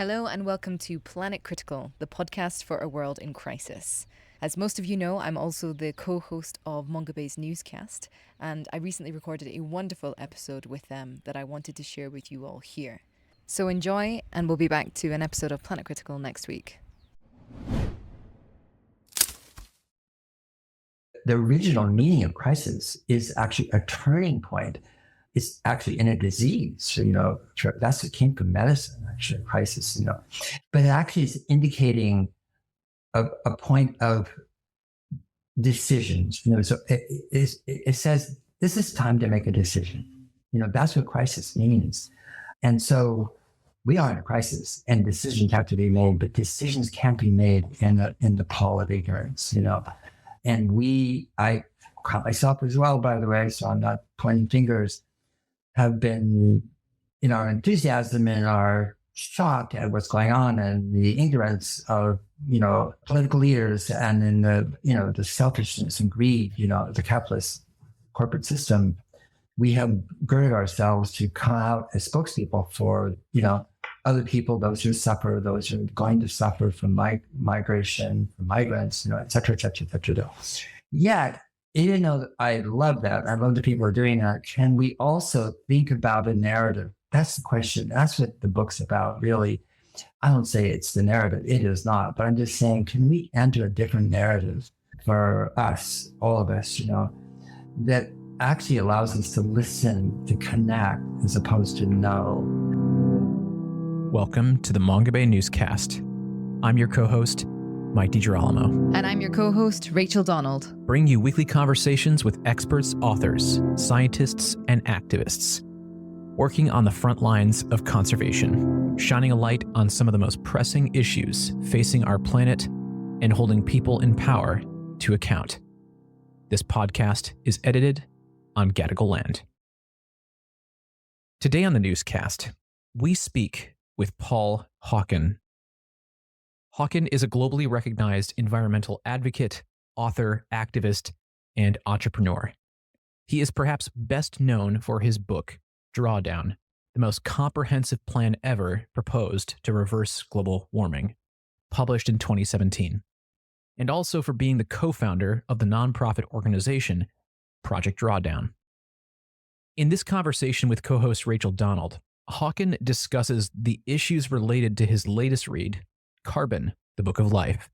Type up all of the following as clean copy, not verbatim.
Hello and welcome to Planet Critical, the podcast for a world in crisis. As most of you know, I'm also the co-host of Mongabay's newscast, and I recently recorded a wonderful episode with them that I wanted to share with you all here. So enjoy, and we'll be back to an episode of Planet Critical next week. The original meaning of crisis is actually a turning point. It's actually in a disease, that's what came from medicine, actually, crisis, but it actually is indicating a point of decisions, so it says, this is time to make a decision. That's what crisis means. And so we are in a crisis and decisions have to be made, but decisions can't be made in the pall of ignorance, and I caught myself as well, by the way, so I'm not pointing fingers, have been in our enthusiasm and our shock at what's going on and the ignorance of, political leaders and in the selfishness and greed, the capitalist corporate system. We have girded ourselves to come out as spokespeople for, other people, those who suffer, those who are going to suffer from migration, from migrants, et cetera, et cetera, et cetera. Yet, even though I love that, I love that people are doing that, can we also think about a narrative? That's the question. That's what the book's about, really. I don't say it's the narrative. It is not. But I'm just saying, can we enter a different narrative for us, all of us, that actually allows us to listen, to connect, as opposed to know. Welcome to the Mongabay newscast. I'm your co-host, Mike DiGirolamo. And I'm your co-host, Rachel Donald. Bring you weekly conversations with experts, authors, scientists, and activists working on the front lines of conservation, shining a light on some of the most pressing issues facing our planet and holding people in power to account. This podcast is edited on Gadigal land. Today on the newscast, we speak with Paul Hawken. Hawken is a globally recognized environmental advocate, author, activist, and entrepreneur. He is perhaps best known for his book, Drawdown, the most comprehensive plan ever proposed to reverse global warming, published in 2017, and also for being the co-founder of the nonprofit organization, Project Drawdown. In this conversation with co-host Rachel Donald, Hawken discusses the issues related to his latest read, Carbon, the Book of Life,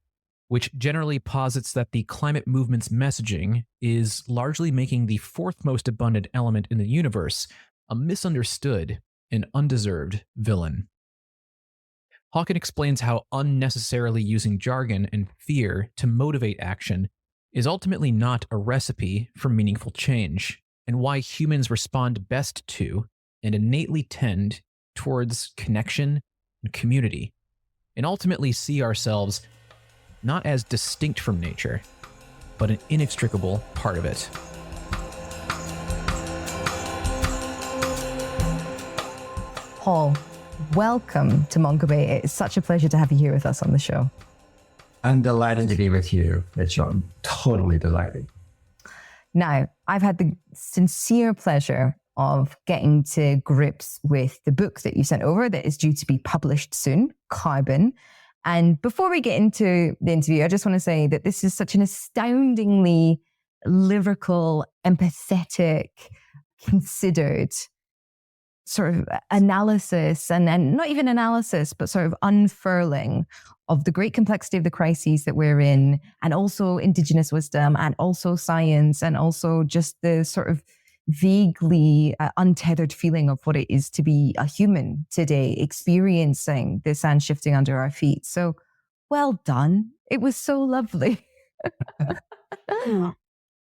which generally posits that the climate movement's messaging is largely making the fourth most abundant element in the universe a misunderstood and undeserved villain. Hawken explains how unnecessarily using jargon and fear to motivate action is ultimately not a recipe for meaningful change, and why humans respond best to and innately tend towards connection and community, and ultimately see ourselves not as distinct from nature, but an inextricable part of it. Paul, welcome to Mongabay. It's such a pleasure to have you here with us on the show. I'm delighted to be with you, Rachel. I'm totally delighted. Now, I've had the sincere pleasure of getting to grips with the book that you sent over that is due to be published soon, Carbon. And before we get into the interview, I just want to say that this is such an astoundingly lyrical, empathetic, considered sort of analysis and not even analysis, but sort of unfurling of the great complexity of the crises that we're in, and also Indigenous wisdom, and also science, and also just the sort of vaguely untethered feeling of what it is to be a human today, experiencing the sand shifting under our feet. So well done. It was so lovely.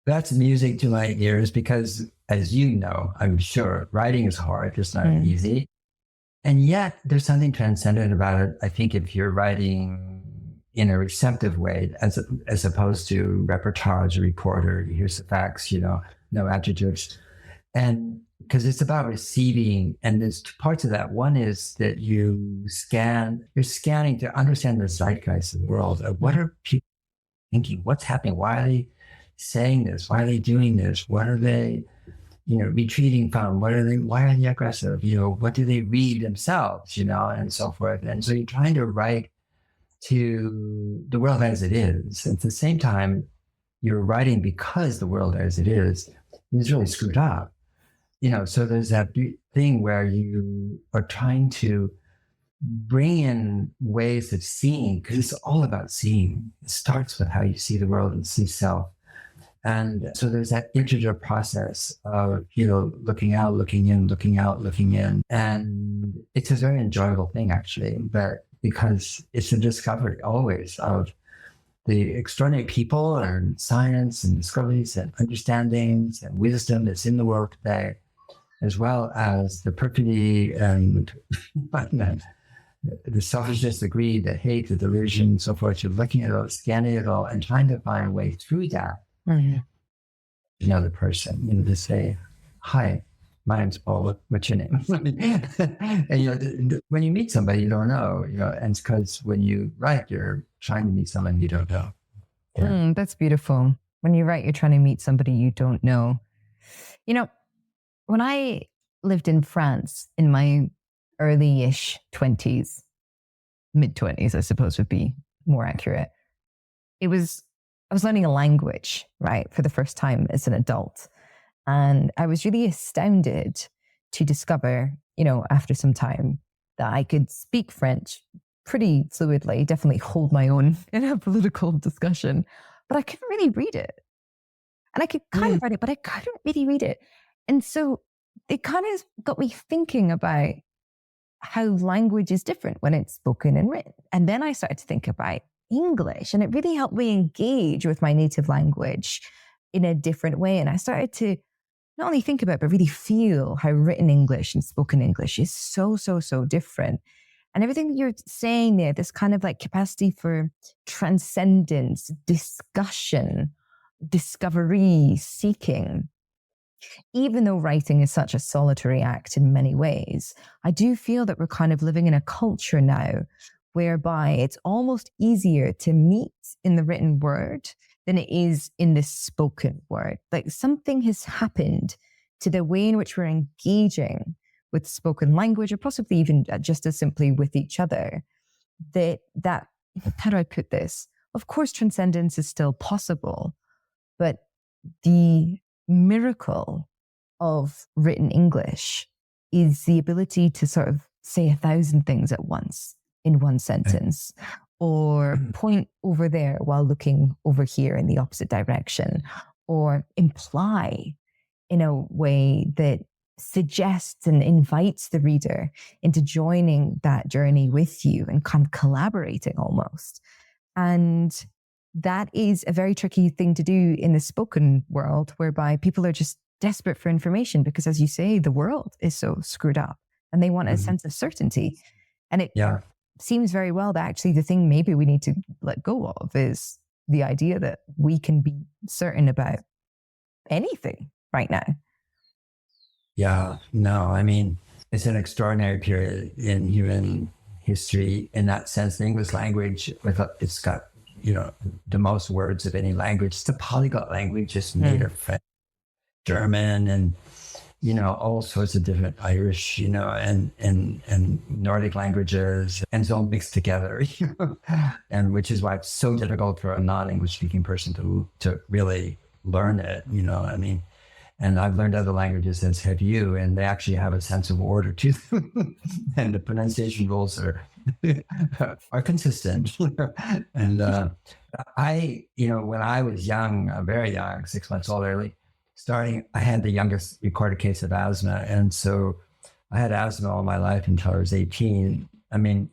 That's music to my ears because, as you know, I'm sure, writing is hard. It's not easy. And yet there's something transcendent about it. I think if you're writing in a receptive way, as opposed to reportage, reporter, here's the facts, no adjectives. And because it's about receiving, and there's two parts of that. One is that you're scanning to understand the zeitgeist of the world. Of what are people thinking? What's happening? Why are they saying this? Why are they doing this? What are they, retreating from? Why are they aggressive? What do they read themselves, and so forth. And so you're trying to write to the world as it is. At the same time, you're writing because the world as it is really screwed up. So there's that thing where you are trying to bring in ways of seeing, because it's all about seeing. It starts with how you see the world and see self. And so there's that iterative process of, looking out, looking in, looking out, looking in. And it's a very enjoyable thing, actually, but because it's a discovery always of the extraordinary people and science and discoveries and understandings and wisdom that's in the world today, as well as the perfidy and the selfishness, the greed, the hate, the delusion, and so forth. You're looking at it all, scanning it all, and trying to find a way through that. Mm-hmm. Another person, to say, "Hi, my name's Paul. What's your name?" And when you meet somebody you don't know, and it's because when you write, you're trying to meet someone you don't know. Yeah. That's beautiful. When you write, you're trying to meet somebody you don't know. When I lived in France in my early-ish 20s, mid-20s, I suppose would be more accurate. I was learning a language, right, for the first time as an adult. And I was really astounded to discover, after some time, that I could speak French pretty fluidly, definitely hold my own in a political discussion, but I couldn't really read it. And I could kind of write it, but I couldn't really read it. And so it kind of got me thinking about how language is different when it's spoken and written. And then I started to think about English, and it really helped me engage with my native language in a different way. And I started to not only think about, but really feel how written English and spoken English is so, so, so different. And everything that you're saying there, this kind of like capacity for transcendence, discussion, discovery, seeking. Even though writing is such a solitary act in many ways, I do feel that we're kind of living in a culture now whereby it's almost easier to meet in the written word than it is in the spoken word. Like something has happened to the way in which we're engaging with spoken language, or possibly even just as simply with each other, that how do I put this? Of course, transcendence is still possible, but the miracle of written English is the ability to sort of say 1,000 things at once in one sentence, or point over there while looking over here in the opposite direction, or imply in a way that suggests and invites the reader into joining that journey with you and kind of collaborating almost. And that is a very tricky thing to do in the spoken world, whereby people are just desperate for information because, as you say, the world is so screwed up and they want a sense of certainty. And it seems very well that actually the thing maybe we need to let go of is the idea that we can be certain about anything right now. Yeah, no, I mean, it's an extraordinary period in human history in that sense. The English language, it's got, the most words of any language. It's a polyglot language, just made of French, German, and, all sorts of different Irish, and Nordic languages, and it's all mixed together, and which is why it's so difficult for a non-English speaking person to really learn it, And I've learned other languages, as have you, and they actually have a sense of order to them. And the pronunciation rules are consistent. And when I was young, very young, 6 months old, I had the youngest recorded case of asthma. And so I had asthma all my life until I was 18.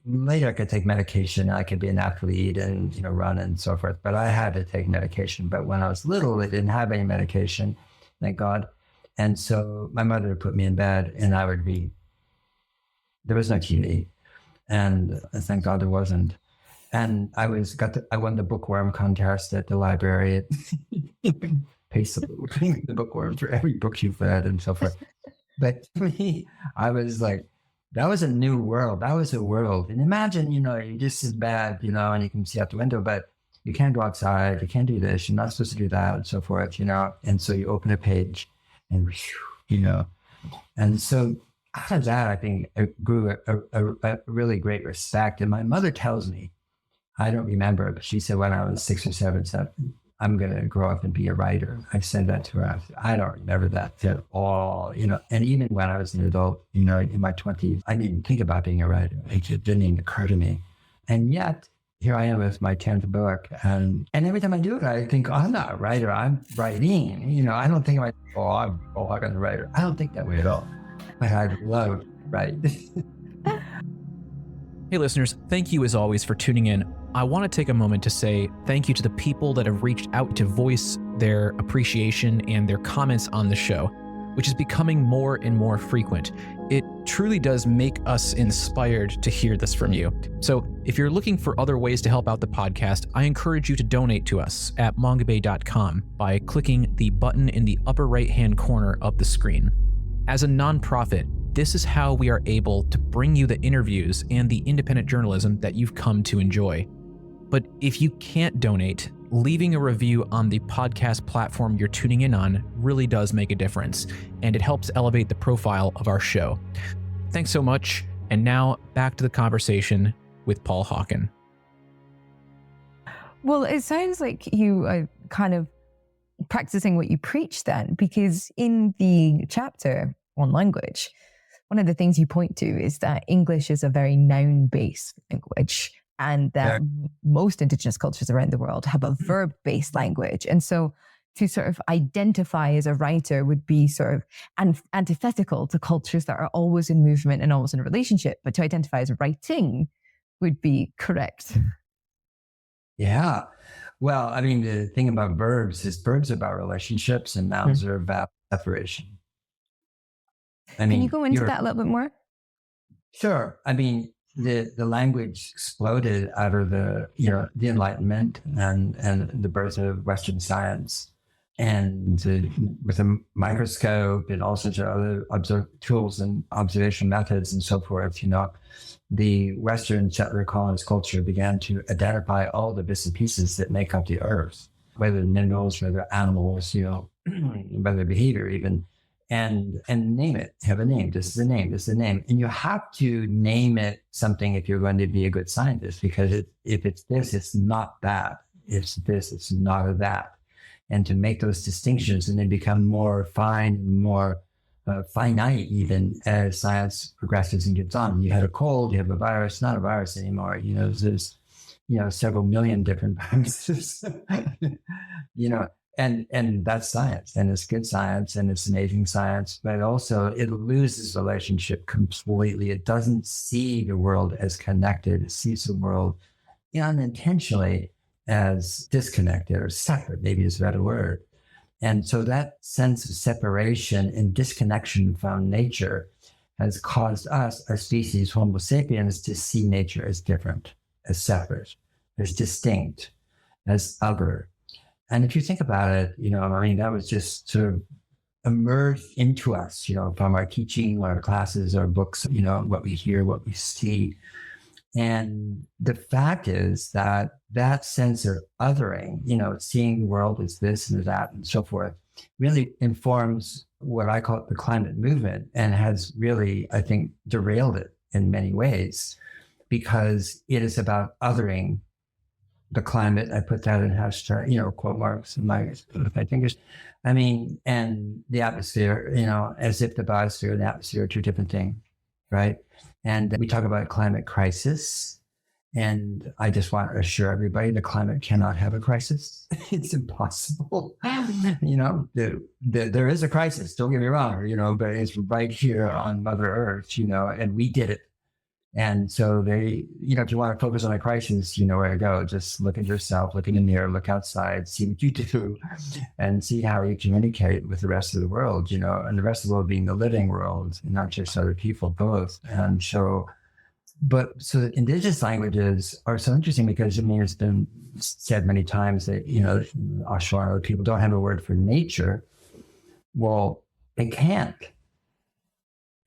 Later I could take medication. I could be an athlete and, run and so forth. But I had to take medication. But when I was little, they didn't have any medication. Thank God. And so my mother would put me in bed and I would read. There was no TV. And thank God there wasn't. And I won the bookworm contest at the library. Pace the bookworm for every book you've read and so forth. But for me, I was like, that was a new world. That was a world. And imagine, you're just as bad, and you can see out the window, but you can't go outside, you can't do this, you're not supposed to do that, and so forth, And so you open a page and And so out of that, I think it grew a really great respect. And my mother tells me, I don't remember, but she said when I was 6 or 7, I'm going to grow up and be a writer. I said that to her. I don't remember that at all, And even when I was an adult, in my 20s, I didn't even think about being a writer. It didn't even occur to me. And yet, here I am with my 10th book. And every time I do it, I think, I'm not a writer. I'm writing. I don't think I'm a writer. I don't think that way at all. But I love writing. Hey listeners, thank you as always for tuning in. I want to take a moment to say thank you to the people that have reached out to voice their appreciation and their comments on the show, which is becoming more and more frequent. It truly does make us inspired to hear this from you. So if you're looking for other ways to help out the podcast, I encourage you to donate to us at mongabay.com by clicking the button in the upper right-hand corner of the screen. As a nonprofit, this is how we are able to bring you the interviews and the independent journalism that you've come to enjoy. But if you can't donate, leaving a review on the podcast platform you're tuning in on really does make a difference, and it helps elevate the profile of our show. Thanks so much, and now back to the conversation with Paul Hawken. Well, it sounds like you are kind of practicing what you preach then, because in the chapter on language, one of the things you point to is that English is a very noun-based language, and that most Indigenous cultures around the world have a verb-based language. And so to sort of identify as a writer would be sort of antithetical to cultures that are always in movement and always in a relationship. But to identify as writing would be correct. Yeah. Well, I mean, the thing about verbs is verbs are about relationships and nouns are about separation. Can you go into that a little bit more? Sure. I mean, the language exploded out of the Enlightenment and the birth of Western science, and with a microscope and all sorts of other tools and observational methods and so forth. The Western settler colonist culture began to identify all the bits and pieces that make up the earth, whether minerals, whether animals, whether behavior even. And name it, have a name. This is a name, this is a name. And you have to name it something if you're going to be a good scientist, because if it's this, it's not that. It's this, it's not a that. And to make those distinctions, and they become more fine, more finite even as science progresses and gets on. You had a cold, you have a virus, not a virus anymore. There's several million different viruses, And that's science, and it's good science, and it's amazing science, but also it loses relationship completely. It doesn't see the world as connected. It sees the world unintentionally as disconnected or separate, maybe is a better word. And so that sense of separation and disconnection from nature has caused us, our species, Homo sapiens, to see nature as different, as separate, as distinct, as other. And if you think about it, that was just sort of emerged into us, from our teaching, our classes, our books, what we hear, what we see. And the fact is that sense of othering, seeing the world as this and that and so forth, really informs what I call the climate movement, and has really, I think, derailed it in many ways, because it is about othering the climate. I put that in hashtag, quote marks in my fingers. And the atmosphere, as if the biosphere and the atmosphere are two different things, right? And we talk about climate crisis. And I just want to assure everybody the climate cannot have a crisis. It's impossible. There is a crisis, don't get me wrong, but it's right here on Mother Earth, and we did it. And so if you want to focus on a crisis, you know where to go. Just look at yourself, look in the mirror, look outside, see what you do, and see how you communicate with the rest of the world, and the rest of the world being the living world, and not just other people, both. And so the Indigenous languages are so interesting because, it's been said many times that, Oshawa people don't have a word for nature. Well, they can't.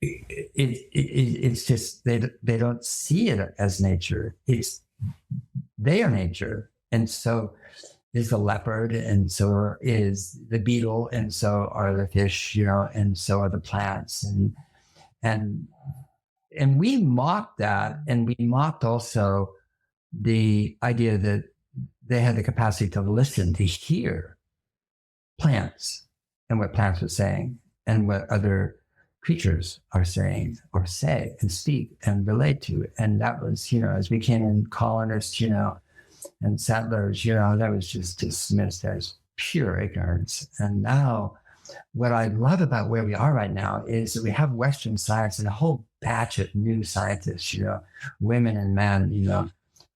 It's just they don't see it as nature. They are nature, and so is the leopard, and so is the beetle, and so are the fish, and so are the plants, and we mocked that, and we mocked also the idea that they had the capacity to listen, to hear plants and what plants were saying and what other creatures are saying or say and speak and relate to. And that was, as we came in colonists, and settlers, that was just dismissed as pure ignorance. And now what I love about where we are right now is that we have Western science and a whole batch of new scientists, women and men,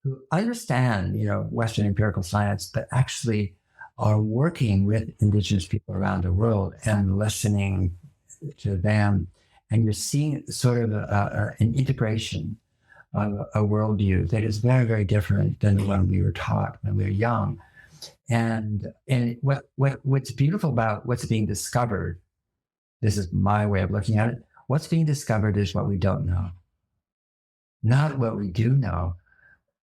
who understand, Western empirical science, but actually are working with Indigenous people around the world and listening to them. And you're seeing sort of an integration of a worldview that is very, very different than the one we were taught when we were young. And what's beautiful about what's being discovered, this is my way of looking at it, what's being discovered is what we don't know, not what we do know.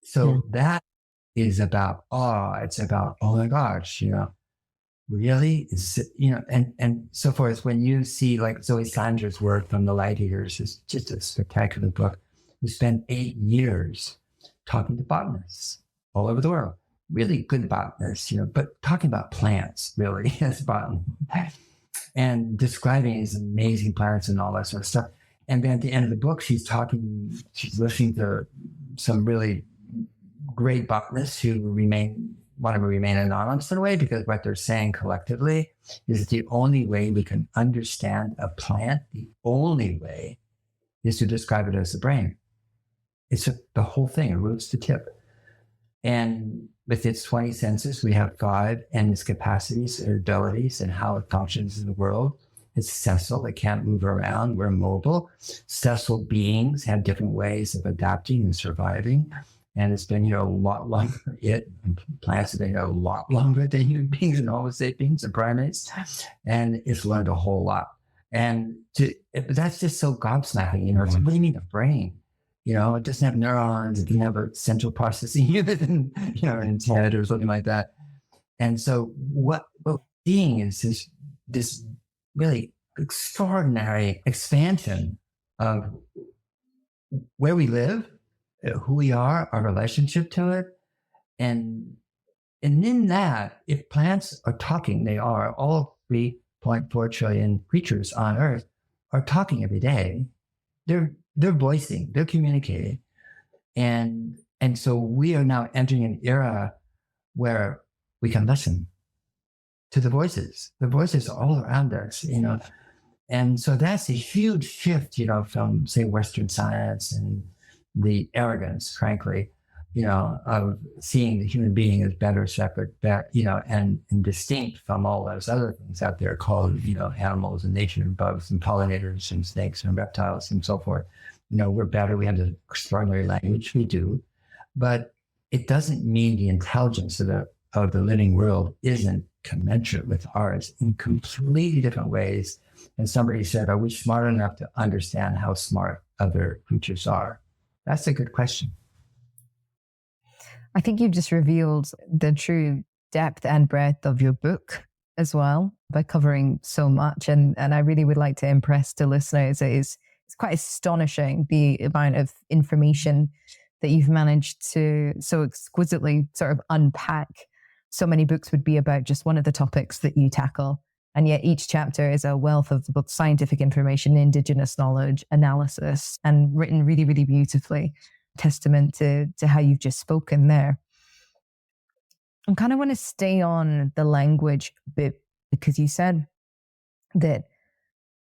So that is about awe. It's about, oh my gosh, really? And so forth. When you see like Zoe Slanger's work from The Light Eaters, is just a spectacular book. We spent 8 years talking to botanists all over the world. Really good botanists, but talking about plants, really, as botany, and describing these amazing plants and all that sort of stuff. And then at the end of the book, she's listening to some really great botanists who want to remain anonymous in a way, because what they're saying collectively is the only way we can understand a plant, the only way is to describe it as the brain. It's the whole thing, roots to tip. And with its 20 senses, we have God and its capacities and abilities and how it functions in the world. It's sessile, it can't move around, we're mobile. Sessile beings have different ways of adapting and surviving. And it's been here a lot longer. Plants have been here a lot longer than human beings and Homo sapiens and primates. And it's learned a whole lot. And that's just so gobsmacking, It's what do you mean a brain? It doesn't have neurons, it doesn't have a central processing unit in its head or something like that. And so what we're seeing is this really extraordinary expansion of where we live, who we are, our relationship to it. And in that, if plants are talking, they are, all 3.4 trillion creatures on Earth are talking every day. They're voicing, they're communicating. And so we are now entering an era where we can listen to the voices. The voices are all around us, And so that's a huge shift, from, say, Western science and the arrogance, frankly, of seeing the human being as better, separate, and distinct from all those other things out there called, animals and nature and bugs and pollinators and snakes and reptiles and so forth. We're better. We have the extraordinary language. We do. But it doesn't mean the intelligence of the living world isn't commensurate with ours in completely different ways. And somebody said, are we smart enough to understand how smart other creatures are? That's a good question. I think you've just revealed the true depth and breadth of your book as well by covering so much. And I really would like to impress the listeners. It's quite astonishing the amount of information that you've managed to so exquisitely sort of unpack. So many books would be about just one of the topics that you tackle. And yet each chapter is a wealth of both scientific information, Indigenous knowledge, analysis, and written really, really beautifully. Testament to how you've just spoken there. I kind of want to stay on the language bit, because you said that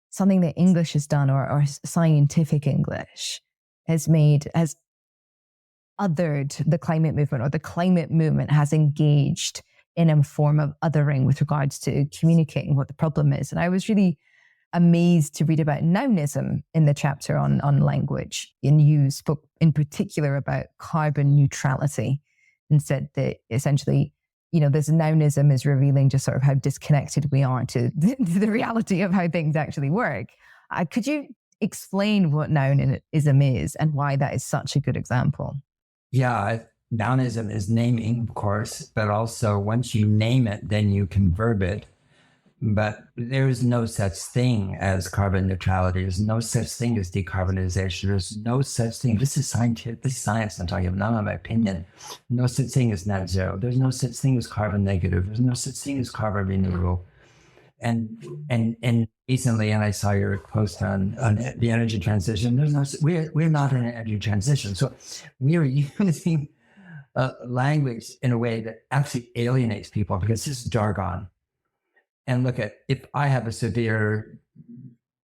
something that English has done, or scientific English, has othered the climate movement, or the climate movement has engaged in a form of othering with regards to communicating what the problem is. And I was really amazed to read about nounism in the chapter on language. And you spoke in particular about carbon neutrality and said that essentially, this nounism is revealing just sort of how disconnected we are to the reality of how things actually work. Could you explain what nounism is and why that is such a good example? Yeah, Nounism is naming, of course, but also once you name it, then you can verb it. But there is no such thing as carbon neutrality. There's no such thing as decarbonization. There's no such thing. This is scientific. This is science I'm talking about, not my opinion. No such thing as net zero. There's no such thing as carbon negative. There's no such thing as carbon renewable. And recently, and I saw your post on the energy transition. We're not in an energy transition. So we are using language in a way that actually alienates people because this is jargon. And look at, if I have a severe,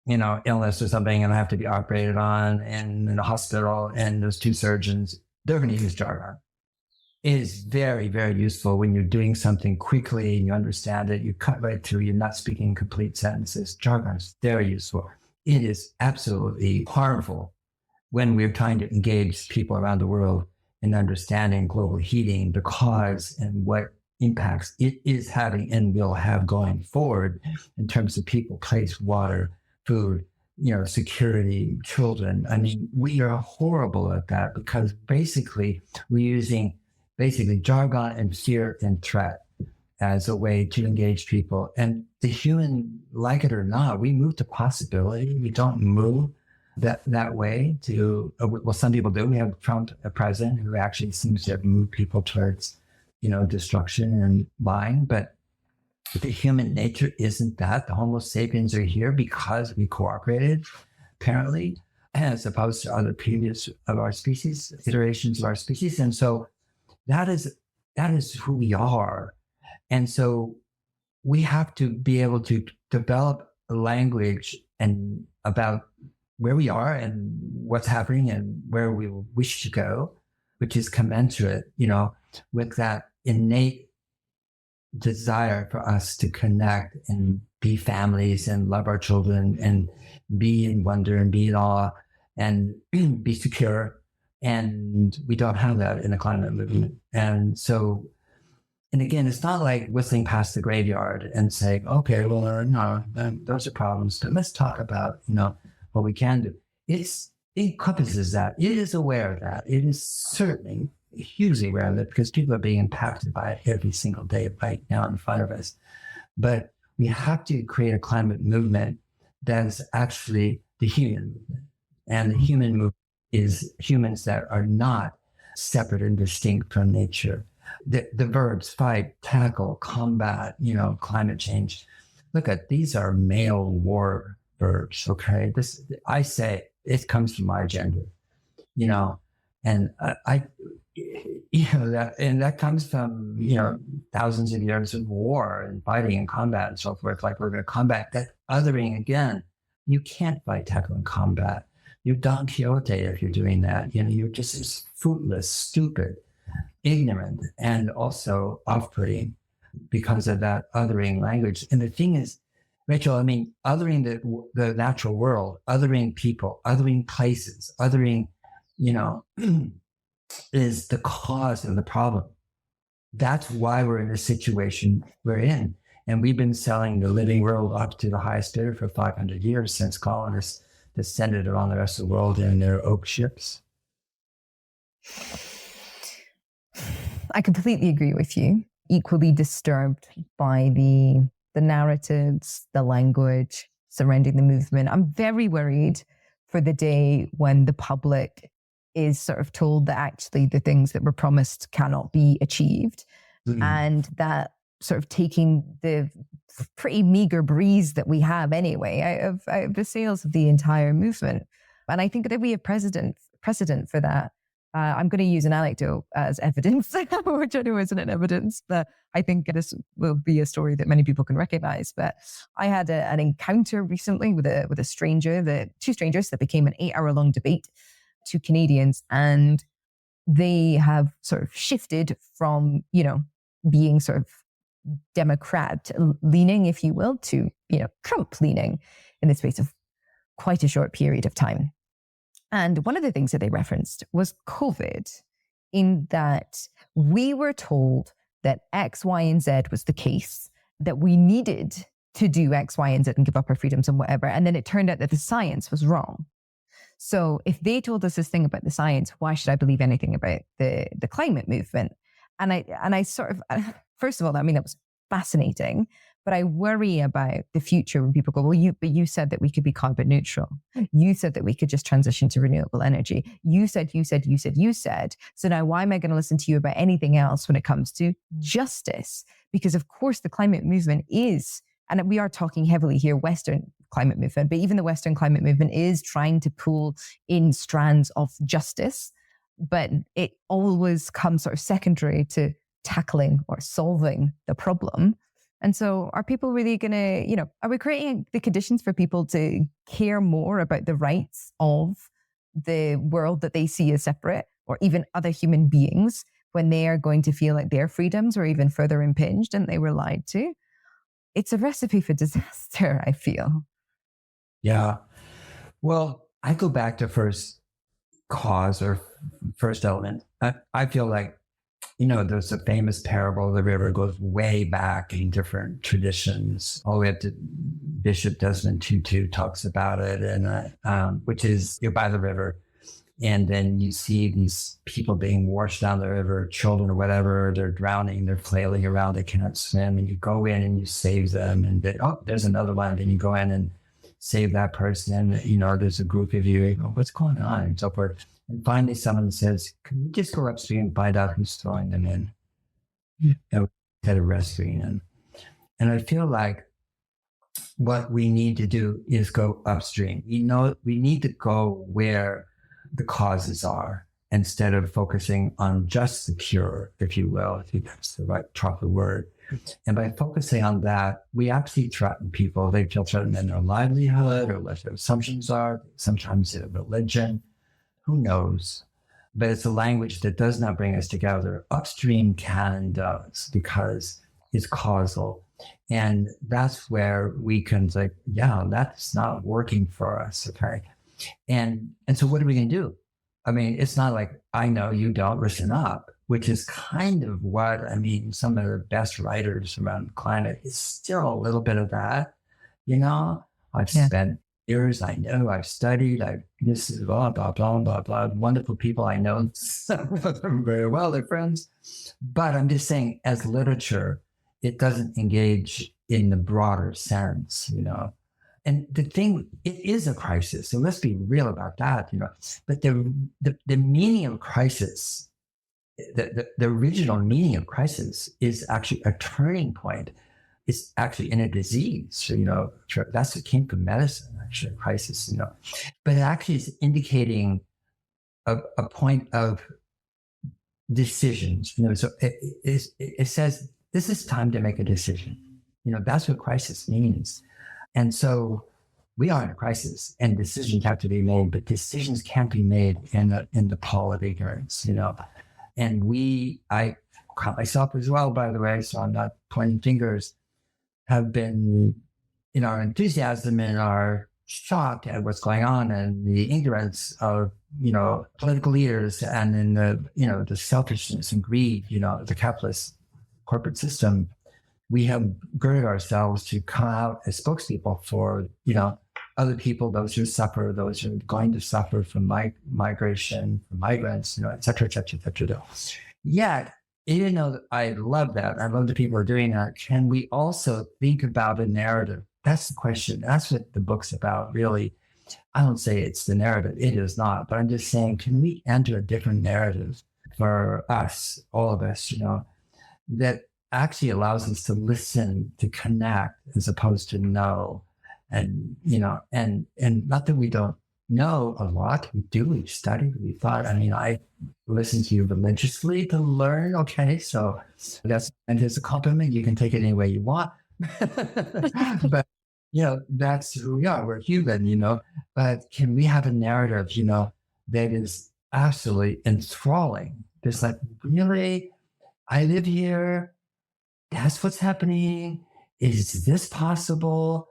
illness or something and I have to be operated on and in a hospital and there's two surgeons, they're going to use jargon. It is very, very useful when you're doing something quickly and you understand it, you cut right through, you're not speaking complete sentences. Jargon is very useful. It is absolutely harmful when we're trying to engage people around the world in understanding global heating, the cause and what impacts it is having and will have going forward in terms of people, place, water, food, security, children. I mean, we are horrible at that because basically we're using jargon and fear and threat as a way to engage people. And the human, like it or not, we move to possibility. We don't move that way to, well, some people do. We have Trump, a president who actually seems to have moved people towards destruction and lying, but the human nature isn't that. The Homo sapiens are here because we cooperated, apparently, as opposed to other previous of our species, iterations of our species. And so that is who we are. And so we have to be able to develop a language and about where we are and what's happening and where we wish to go, which is commensurate, with that innate desire for us to connect and be families and love our children and be in wonder and be in awe and be secure. And we don't have that in the climate movement. And so, and again, it's not like whistling past the graveyard and saying, okay, well, no, those are problems, but let's talk about, what we can do. It encompasses that. It is aware of that. It is certainly hugely aware of it because people are being impacted by it every single day right now in front of us. But we have to create a climate movement that is actually the human movement. And the human movement is humans that are not separate and distinct from nature. The verbs fight, tackle, combat, climate change. Look at, these are male war verbs, okay? This, I say, it comes from my gender, and that comes from, thousands of years of war and fighting and combat and so forth. Like, we're going to combat that othering again. You can't fight, tackle, and combat. You're Don Quixote if you're doing that. You're just as fruitless, stupid, ignorant, and also off-putting because of that othering language. And the thing is, Rachel, othering the natural world, othering people, othering places, othering, is the cause of the problem. That's why we're in the situation we're in. And we've been selling the living world up to the highest bidder for 500 years since colonists descended around the rest of the world in their oak ships. I completely agree with you. Equally disturbed by the narratives, the language surrounding the movement. I'm very worried for the day when the public is sort of told that actually the things that were promised cannot be achieved, and that sort of taking the pretty meager breeze that we have anyway out of the sails of the entire movement. And I think that we have precedent for that. I'm going to use an anecdote as evidence, which I know isn't an evidence, but I think this will be a story that many people can recognize. But I had an encounter recently with a stranger, two strangers that became an 8-hour-long debate, two Canadians, and they have sort of shifted from, being sort of Democrat leaning, if you will, to, Trump leaning in the space of quite a short period of time. And one of the things that they referenced was COVID, in that we were told that X, Y, and Z was the case, that we needed to do X, Y, and Z and give up our freedoms and whatever. And then it turned out that the science was wrong. So if they told us this thing about the science, why should I believe anything about the climate movement? And I sort of, first of all, I mean, that was fascinating, but I worry about the future when people go, well, you said that we could be carbon neutral. You said that we could just transition to renewable energy. You said. So now why am I going to listen to you about anything else when it comes to justice? Because of course the climate movement is, and we are talking heavily here, Western climate movement, but even the Western climate movement is trying to pull in strands of justice, but it always comes sort of secondary to tackling or solving the problem. And so are people really going to, are we creating the conditions for people to care more about the rights of the world that they see as separate, or even other human beings, when they are going to feel like their freedoms are even further impinged and they were lied to? It's a recipe for disaster, I feel. Yeah. Well, I go back to first cause or first element. I feel like, there's a famous parable of the river, goes way back in different traditions, all the way up to Bishop Desmond Tutu talks about it, and which is you're by the river, and then you see these people being washed down the river, children or whatever, they're drowning, they're flailing around, they cannot swim, and you go in and you save them, and there's another one, and you go in and save that person, and there's a group of you go, what's going on, and so forth. And finally, someone says, can you just go upstream and find out who's throwing them in? Instead of rescuing them. And I feel like what we need to do is go upstream. We need to go where the causes are instead of focusing on just the cure, if you will, if that's the right proper word. And by focusing on that, we actually threaten people. They feel threatened in their livelihood or what their assumptions are, sometimes their religion. Who knows? But it's a language that does not bring us together. Upstream can and does, because it's causal. And that's where we can say, yeah, that's not working for us. Okay. And so what are we going to do? I mean, it's not like, I know you don't, listen up, which is kind of what, some of the best writers around climate is still a little bit of that. I've spent years, I know, I've studied, this is blah, blah, blah, blah, blah. Wonderful people I know very well, they're friends. But I'm just saying, as literature, it doesn't engage in the broader sense, And the thing, it is a crisis. So let's be real about that, But the meaning of crisis, the original meaning of crisis is actually a turning point. It's actually in a disease. So, that's what came from medicine, actually, a crisis, But it actually is indicating a point of decisions, So it says, this is time to make a decision. That's what crisis means. And so we are in a crisis, and decisions have to be made, but decisions can't be made in the pall of ignorance, And I count myself as well, by the way, so I'm not pointing fingers, have been in our enthusiasm and our shock at what's going on and the ignorance of, political leaders, and in the selfishness and greed, the capitalist corporate system. We have girded ourselves to come out as spokespeople for, other people, those who suffer, those who are going to suffer from migration, from migrants, et cetera, et cetera, et cetera. Yet, even though I love that, I love that people are doing that, can we also think about a narrative? That's the question. That's what the book's about, really. I don't say it's the narrative. It is not. But I'm just saying, can we enter a different narrative for us, all of us, that actually allows us to listen, to connect, as opposed to know. And, and not that we don't know a lot. We do, we study, we thought. I listen to you religiously to learn. Okay, so that's, and it's a compliment. You can take it any way you want. But, that's who we are. We're human, but can we have a narrative, that is absolutely enthralling? There's like, really? I live here. That's what's happening. Is this possible?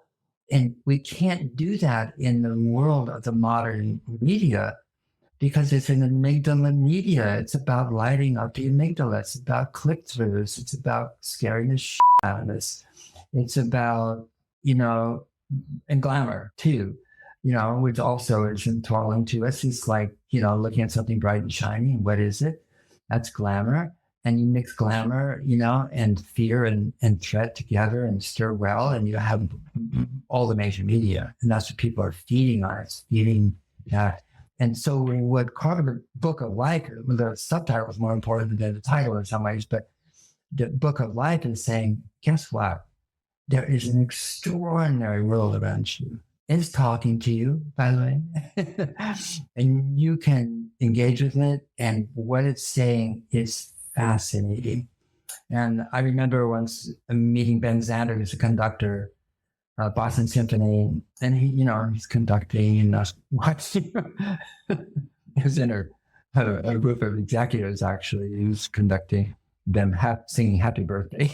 And we can't do that in the world of the modern media, because it's an amygdala media. It's about lighting up the amygdala. It's about click-throughs. It's about scaring the shit out of us. It's about, and glamour too, which also is enthralling to us. It's like, looking at something bright and shiny. And what is it? That's glamour. And you mix glamour, and fear and threat together and stir well, and you have all the major media. And that's what people are feeding on. It's feeding that. And so what Carter Book of Life, the subtitle was more important than the title in some ways, but the Book of Life is saying, guess what? There is an extraordinary world around you. It's talking to you, by the way, and you can engage with it. And what it's saying is fascinating. And I remember once meeting Ben Zander, who's a conductor, Boston Symphony, and he's conducting, and us watching. He was in a group of executives, actually. He was conducting them singing Happy Birthday.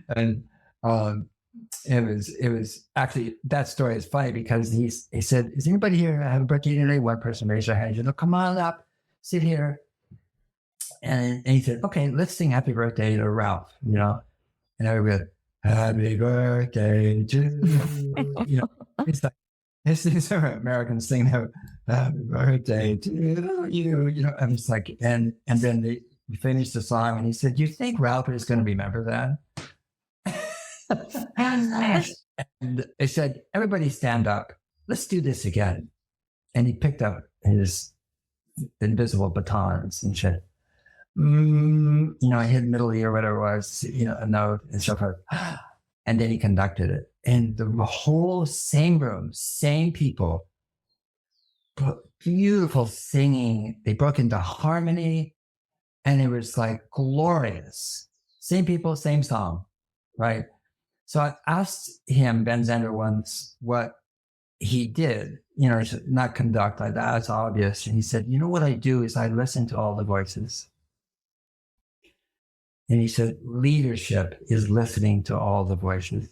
And it was actually, that story is funny because he said, is anybody here have a birthday today? One person raised their hand. He said, no, come on up, sit here. And he said, okay, let's sing Happy Birthday to Ralph, and everybody, happy birthday to you. It's like, these are Americans singing happy birthday to you, I'm just like, and then they finished the song and he said, do you think Ralph is going to remember that? And they said, everybody stand up. Let's do this again. And he picked up his invisible batons and said, I hit middle ear, whatever it was, a note and so forth. And then he conducted it. And the whole same room, same people, beautiful singing. They broke into harmony and it was like glorious. Same people, same song, right? So I asked him, Ben Zander, once what he did, not conduct like that. It's obvious. And he said, what I do is I listen to all the voices. And he said, leadership is listening to all the voices.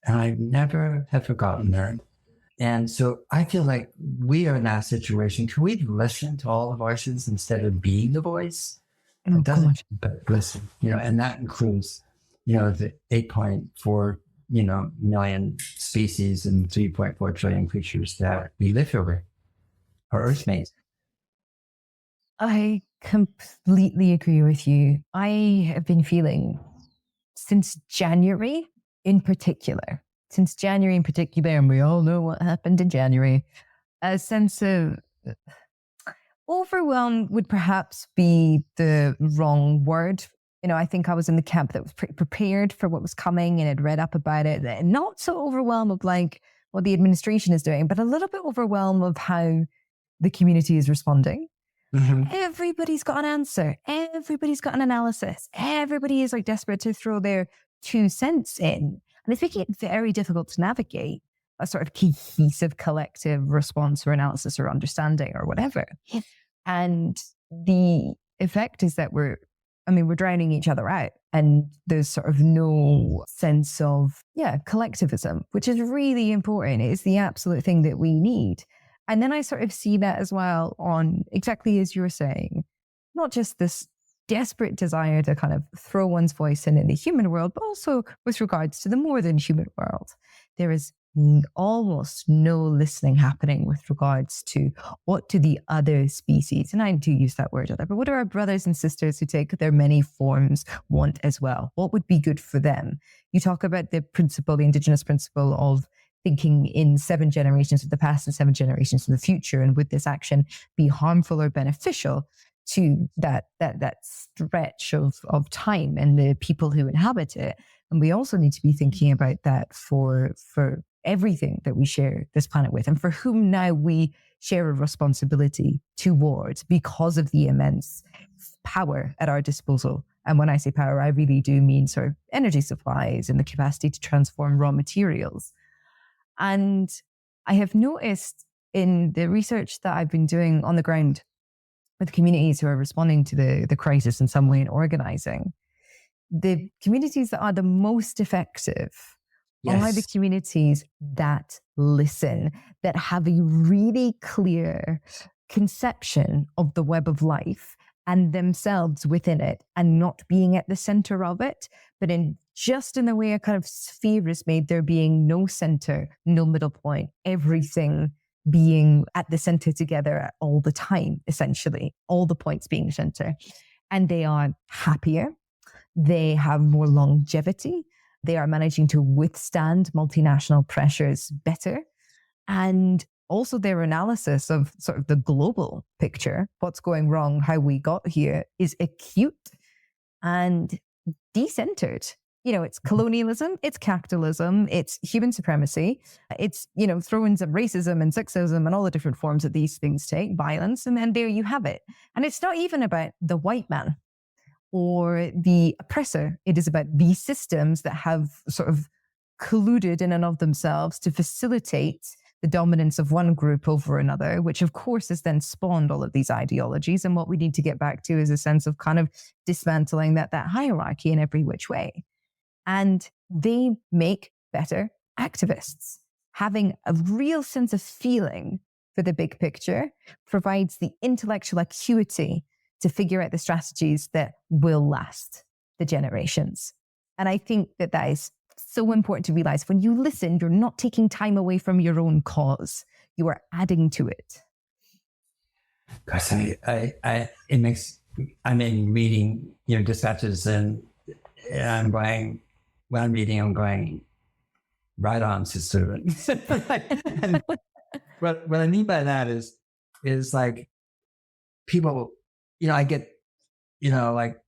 And I never have forgotten that. And so I feel like we are in that situation. Can we listen to all the voices instead of being the voice? Oh, it doesn't, but listen, and that includes, the 8.4, million species and 3.4 trillion creatures that we live over, our Earthmates. I completely agree with you. I have been feeling since January in particular, and we all know what happened in January, a sense of overwhelmed would perhaps be the wrong word. I think I was in the camp that was pretty prepared for what was coming and had read up about it. And not so overwhelmed of like what the administration is doing, but a little bit overwhelmed of how the community is responding. Mm-hmm. Everybody's got an answer. Everybody's got an analysis. Everybody is like desperate to throw their 2 cents in. And it's making it very difficult to navigate a sort of cohesive collective response or analysis or understanding or whatever. And the effect is that we're drowning each other out, and there's sort of no sense of, collectivism, which is really important. It is the absolute thing that we need. And then I sort of see that as well on, exactly as you're saying, not just this desperate desire to kind of throw one's voice in the human world, but also with regards to the more than human world. There is almost no listening happening with regards to what do the other species, and I do use that word other, but what do our brothers and sisters who take their many forms want as well? What would be good for them? You talk about the Indigenous principle of thinking in 7 generations of the past and 7 generations of the future, and would this action be harmful or beneficial to that stretch of time and the people who inhabit it? And we also need to be thinking about that for everything that we share this planet with, and for whom now we share a responsibility towards because of the immense power at our disposal. And when I say power, I really do mean sort of energy supplies and the capacity to transform raw materials. And I have noticed in the research that I've been doing on the ground with communities who are responding to the crisis in some way and organizing, the communities that are the most effective are the communities that listen, that have a really clear conception of the web of life and themselves within it, and not being at the center of it, but in just in the way a kind of sphere is made, there being no center, no middle point, everything being at the center together all the time, essentially, all the points being center. And they are happier, they have more longevity, they are managing to withstand multinational pressures better. And also their analysis of sort of the global picture, what's going wrong, how we got here, is acute and decentered. It's colonialism, it's capitalism, it's human supremacy, it's, throw in some racism and sexism and all the different forms that these things take, violence, and then there you have it. And it's not even about the white man or the oppressor. It is about these systems that have sort of colluded in and of themselves to facilitate the dominance of one group over another, which of course has then spawned all of these ideologies. And what we need to get back to is a sense of kind of dismantling that hierarchy in every which way. And they make better activists. Having a real sense of feeling for the big picture provides the intellectual acuity to figure out the strategies that will last the generations. And I think that is so important to realize. When you listen, you're not taking time away from your own cause. You are adding to it. Because I'm in reading, dispatches, and I'm going, when I'm reading, I'm going, right on, sister. And what I mean by that is like people, I get, like,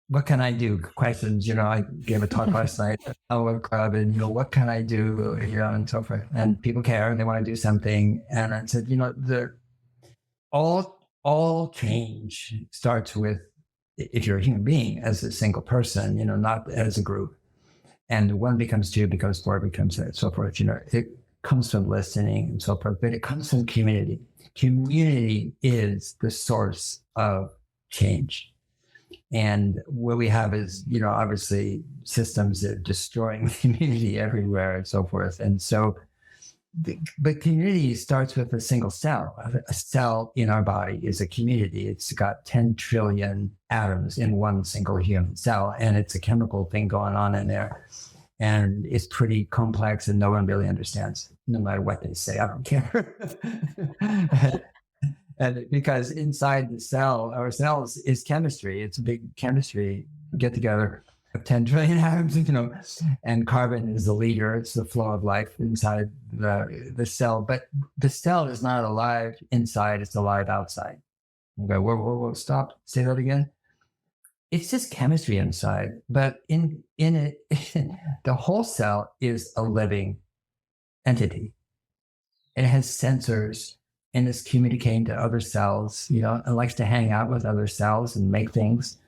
what can I do? Questions, I gave a talk last night at our club, and, what can I do, and so forth. And people care and they want to do something. And I said, all change starts with, if you're a human being, as a single person, not as a group. And one becomes two, becomes four, becomes so forth. It comes from listening and so forth, but it comes from community. Community is the source of change. And what we have is, obviously systems that are destroying the community everywhere and so forth. And so, but community starts with a single cell. A cell in our body is a community. It's got 10 trillion atoms in one single human cell. And it's a chemical thing going on in there. And it's pretty complex and no one really understands, no matter what they say. I don't care. And because inside the cell, our cells, is chemistry. It's a big chemistry get together of 10 trillion atoms, and carbon is the leader. It's the flow of life inside the cell. But the cell is not alive inside, it's alive outside. Okay, whoa, stop. Say that again. It's just chemistry inside. But in it, the whole cell is a living entity. It has sensors, and is communicating to other cells, and likes to hang out with other cells and make things,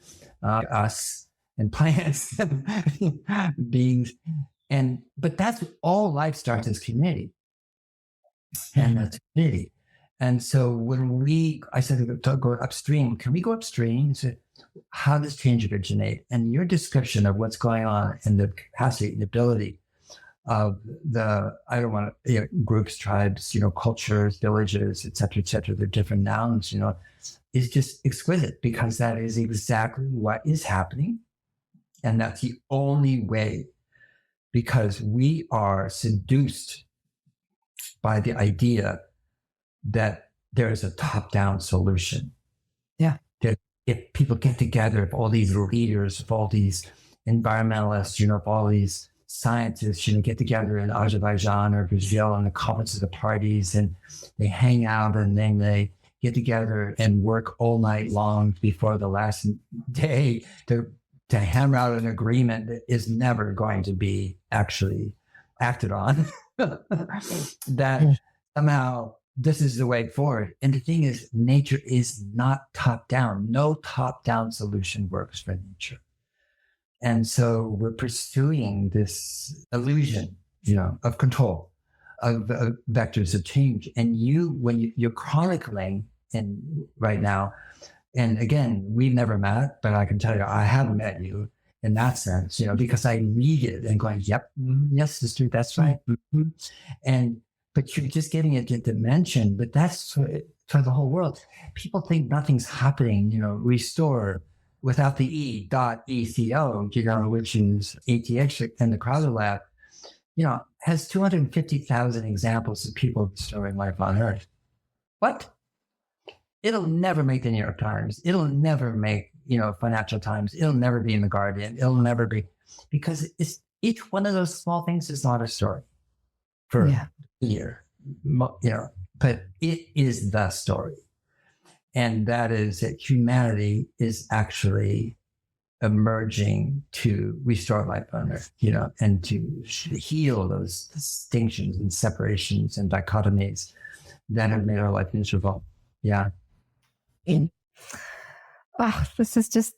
us and plants, beings. But that's all life starts as community. And that's community. And so when I said, go upstream, can we go upstream? So how does change originate? And your description of what's going on and the capacity and ability of groups, tribes, cultures, villages, et cetera, they're different nouns, is just exquisite, because that is exactly what is happening. And that's the only way, because we are seduced by the idea that there is a top-down solution. Yeah. That if people get together, if all these leaders, if all these environmentalists, if all these scientists, get together in Azerbaijan or Brazil, and the conferences, the parties, and they hang out, and then they get together and work all night long before the last day to hammer out an agreement that is never going to be actually acted on. That somehow this is the way forward. And the thing is, nature is not top down. No top down solution works for nature. And so we're pursuing this illusion, of control, of vectors of change. And when you're chronicling, and right now, and again, we've never met, but I can tell you, I have met you in that sense, because I read it and going, yep, yes, sister, that's right. Mm-hmm. But you're just getting a dimension, but that's for the whole world. People think nothing's happening, restore, without the E.eco, which is ETH in the Crowther Lab, has 250,000 examples of people restoring life on Earth. What? It'll never make the New York Times. It'll never make, Financial Times. It'll never be in the Guardian. It'll never be, because each one of those small things is not a story for a year, but it is the story. And that is that humanity is actually emerging to restore life on Earth, and to heal those distinctions and separations and dichotomies that have made our life miserable. Yeah. Oh, this is just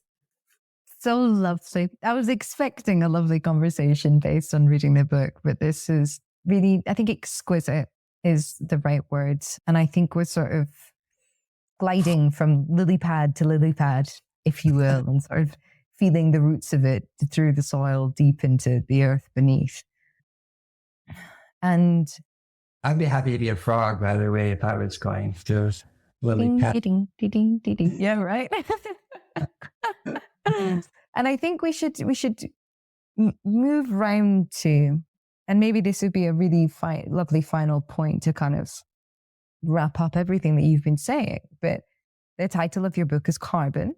so lovely. I was expecting a lovely conversation based on reading the book, but this is really, I think exquisite is the right word. And I think we're sort of gliding from lily pad to lily pad, if you will, and sort of feeling the roots of it through the soil deep into the earth beneath. And I'd be happy to be a frog, by the way, if I was going to lily pad. Yeah, right. And I think we should move round to, and maybe this would be a really lovely final point to kind of wrap up everything that you've been saying. But the title of your book is Carbon.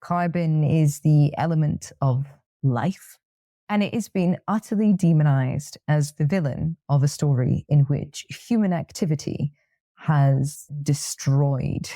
Carbon is the element of life, and it has been utterly demonized as the villain of a story in which human activity has destroyed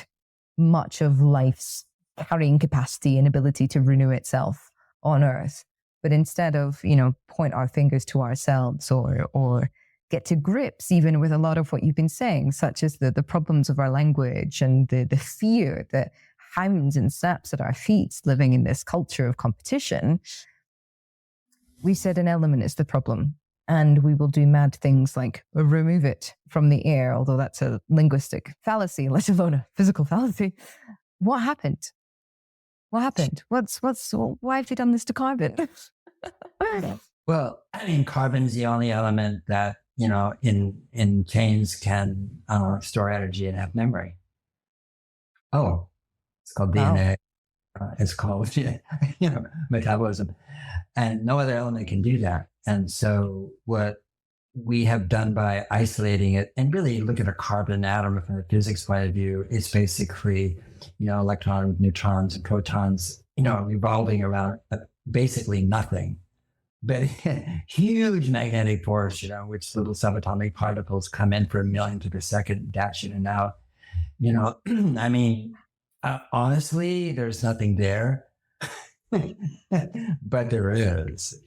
much of life's carrying capacity and ability to renew itself on Earth. But instead of, point our fingers to ourselves or get to grips even with a lot of what you've been saying, such as the problems of our language and the fear that hounds and snaps at our feet living in this culture of competition, we said an element is the problem. And we will do mad things like remove it from the air, although that's a linguistic fallacy, let alone a physical fallacy. What happened? Why have they done this to carbon? Well, carbon is the only element that, in chains can store energy and have memory. Oh, it's called DNA. It's called, metabolism. And no other element can do that. And so what we have done by isolating it and really look at a carbon atom from the physics point of view, it's basically, electrons, neutrons, and protons, revolving around basically nothing. But huge magnetic force, which little subatomic particles come in for millionths of a second, dash in and out. Honestly, there's nothing there, but there is,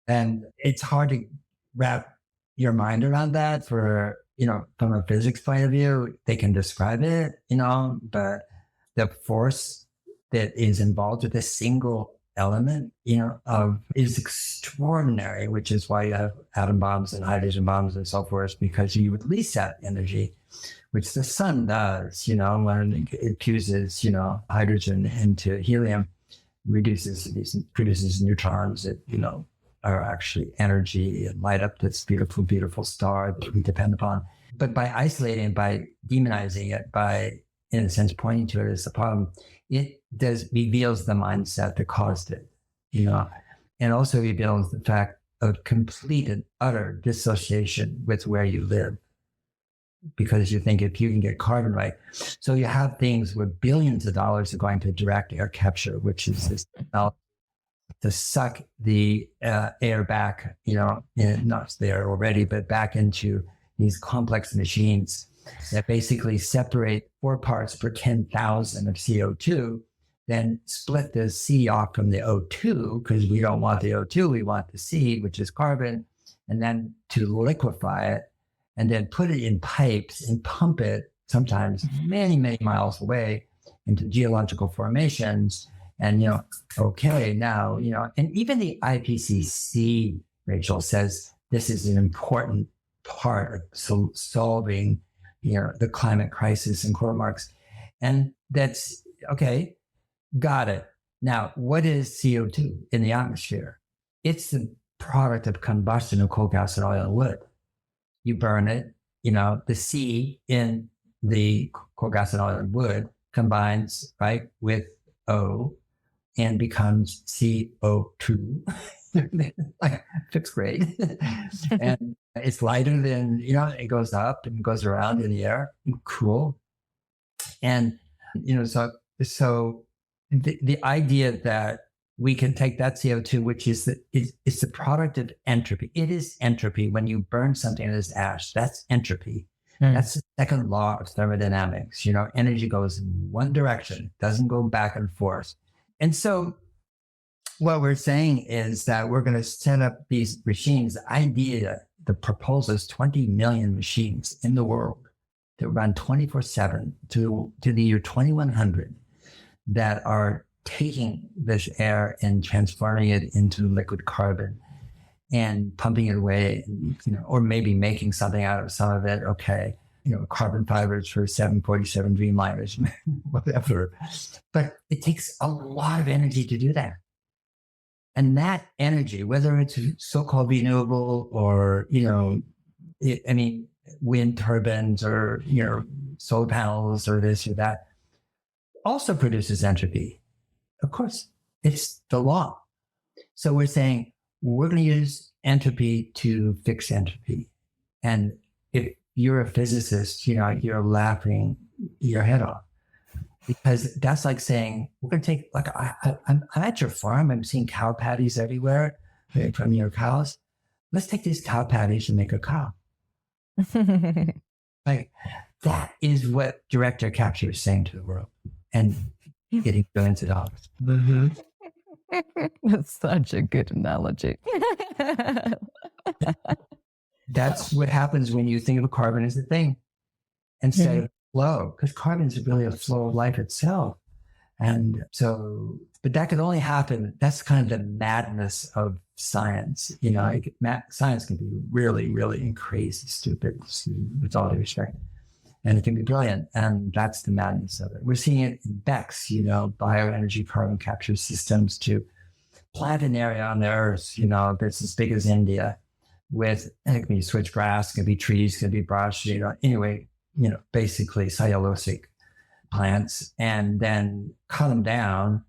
and it's hard to wrap your mind around that for, from a physics point of view. They can describe it, but the force that is involved with a single element, is extraordinary, which is why you have atom bombs and hydrogen bombs and so forth, because you release that energy, which the sun does, when it fuses, hydrogen into helium, produces neutrons that, are actually energy and light up this beautiful, beautiful star that we depend upon. But by isolating, by demonizing it, by, in a sense, pointing to it as the problem, it reveals the mindset that caused it, and also reveals the fact of complete and utter dissociation with where you live. Because you think if you can get carbon right. So you have things where billions of dollars are going to direct air capture, which is this to suck the air back, not there already, but back into these complex machines that basically separate 4 parts per 10,000 of CO2, then split the C off from the O2, because we don't want the O2, we want the C, which is carbon, and then to liquefy it, and then put it in pipes and pump it, sometimes many, many miles away, into geological formations. And, okay, now, and even the IPCC, Rachel, says this is an important part of solving, the climate crisis in quote marks. And that's, okay, got it. Now, what is CO2 in the atmosphere? It's the product of combustion of coal, gas, and oil and wood. You burn it, the C in the coal, gas, and oil and wood combines, right, with O and becomes CO2, like fifth grade. And it's lighter than, it goes up and goes around in the air. Cool. And, so the idea that we can take that CO2, which is it's the product of entropy. It is entropy. When you burn something as ash, that's entropy. That's the second law of thermodynamics. Energy goes in one direction, doesn't go back and forth. And so what we're saying is that we're going to set up these machines. The idea, the proposal is 20 million machines in the world that run 24/7 to the year 2100 that are taking this air and transforming it into liquid carbon and pumping it away, or maybe making something out of some of it. Okay. Carbon fibers for 747 Dreamliners, whatever. But it takes a lot of energy to do that. And that energy, whether it's so-called renewable or, wind turbines or, solar panels or this or that, also produces entropy. Of course, it's the law. So we're saying we're going to use entropy to fix entropy. And if you're a physicist, you're laughing your head off, because that's like saying, we're going to take, like, I'm at your farm, I'm seeing cow patties everywhere from your cows. Let's take these cow patties and make a cow. Like, that is what direct air capture is saying to the world, and getting billions of dollars. Mm-hmm. That's such a good analogy. That's what happens when you think of carbon as a thing instead of flow, because carbon is really a flow of life itself. And so, but that could only happen. That's kind of the madness of science. Science can be really, really crazy, stupid, with all due respect. And it can be brilliant. And that's the madness of it. We're seeing it in BECCS, bioenergy carbon capture systems, to plant an area on the earth, that's as big as India, with, it can be switchgrass, it can be trees, it can be brush, basically cellulosic plants, and then cut them down,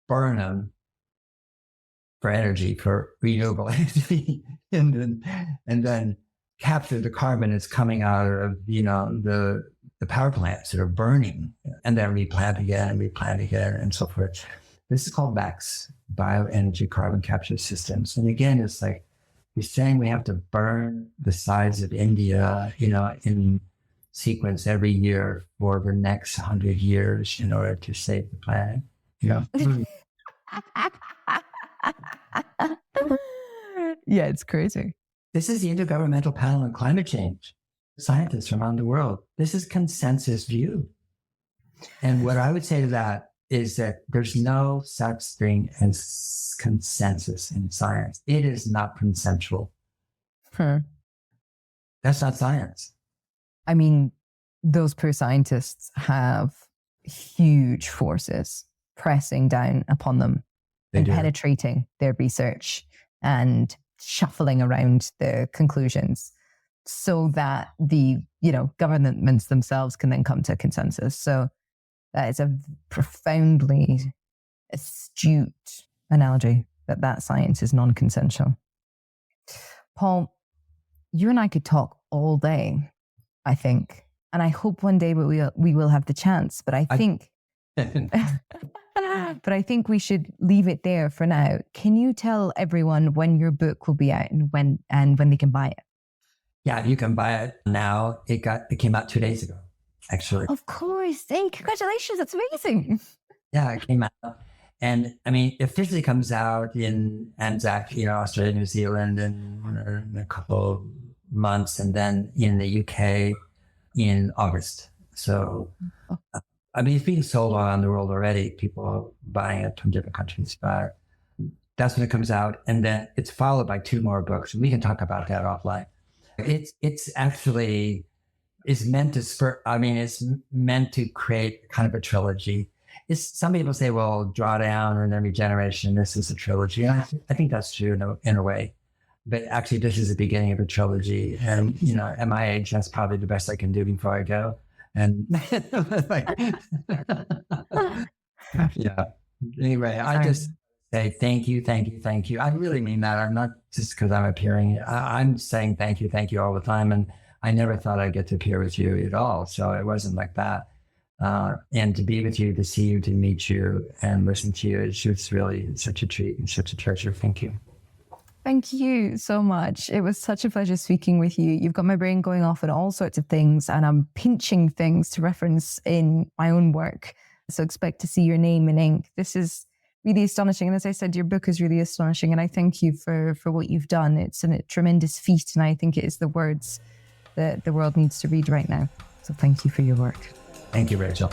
burn them for energy, for renewable energy, and then capture the carbon that's coming out of, the power plants that are burning, and then replant again, and so forth. This is called BECCS, bioenergy carbon capture systems. And again, it's like, you're saying we have to burn the size of India, in sequence every year for the next 100 years in order to save the planet. Yeah, it's crazy. This is the Intergovernmental Panel on Climate Change. Scientists from around the world. This is consensus view. And what I would say to that is that there's no such thing as consensus in science. It is not consensual. That's not science. I mean, those poor scientists have huge forces pressing down upon them and penetrating their research and shuffling around the conclusions so that the, governments themselves can then come to a consensus. So that is a profoundly astute analogy that science is non-consensual. Paul, you and I could talk all day, I think. And I hope one day we will have the chance. But I think but I think we should leave it there for now. Can you tell everyone when your book will be out and when they can buy it? Yeah, you can buy it now. It came out 2 days ago, actually. Of course. Hey, congratulations. That's amazing. Yeah, it came out. And it officially comes out in Anzac, Australia, New Zealand in a couple of months, and then in the UK in August. So, it's being sold around the world already. People are buying it from different countries, but that's when it comes out. And then it's followed by 2 more books. We can talk about that offline. It's actually, it's meant to create kind of a trilogy. Some people say, well, Drawdown and then Regeneration, this is a trilogy. And I think that's true in a way. But actually, this is the beginning of a trilogy. And, at my age, that's probably the best I can do before I go. And like, yeah. Anyway, I just say thank you, thank you, thank you. I really mean that. I'm not just because I'm appearing. I'm saying thank you all the time. And I never thought I'd get to appear with you at all. So it wasn't like that. And to be with you, to see you, to meet you and listen to you, it's really such a treat and such a treasure. Thank you. Thank you so much. It was such a pleasure speaking with you. You've got my brain going off on all sorts of things, and I'm pinching things to reference in my own work. So expect to see your name in ink. This is really astonishing. And as I said, your book is really astonishing. And I thank you for what you've done. It's a tremendous feat. And I think it is the words that the world needs to read right now. So thank you for your work. Thank you, Rachel.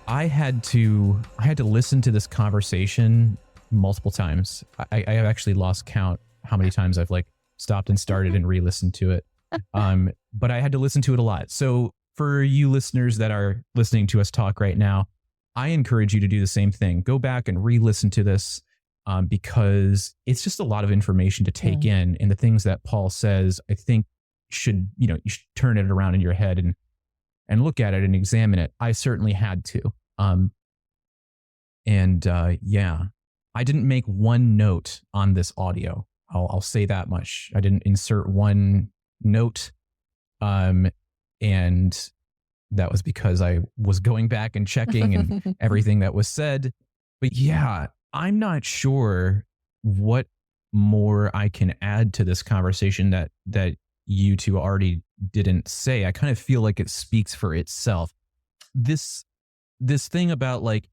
I had to listen to this conversation multiple times. I have actually lost count how many times I've like stopped and started and re-listened to it. But I had to listen to it a lot. So for you listeners that are listening to us talk right now, I encourage you to do the same thing. Go back and re-listen to this because it's just a lot of information to take in. And the things that Paul says, I think you should turn it around in your head and look at it and examine it. I certainly had to. Yeah, I didn't make one note on this audio. I'll say that much. I didn't insert one note. And that was because I was going back and checking and everything that was said. But yeah, I'm not sure what more I can add to this conversation that you two already didn't say. I kind of feel like it speaks for itself. This thing about like,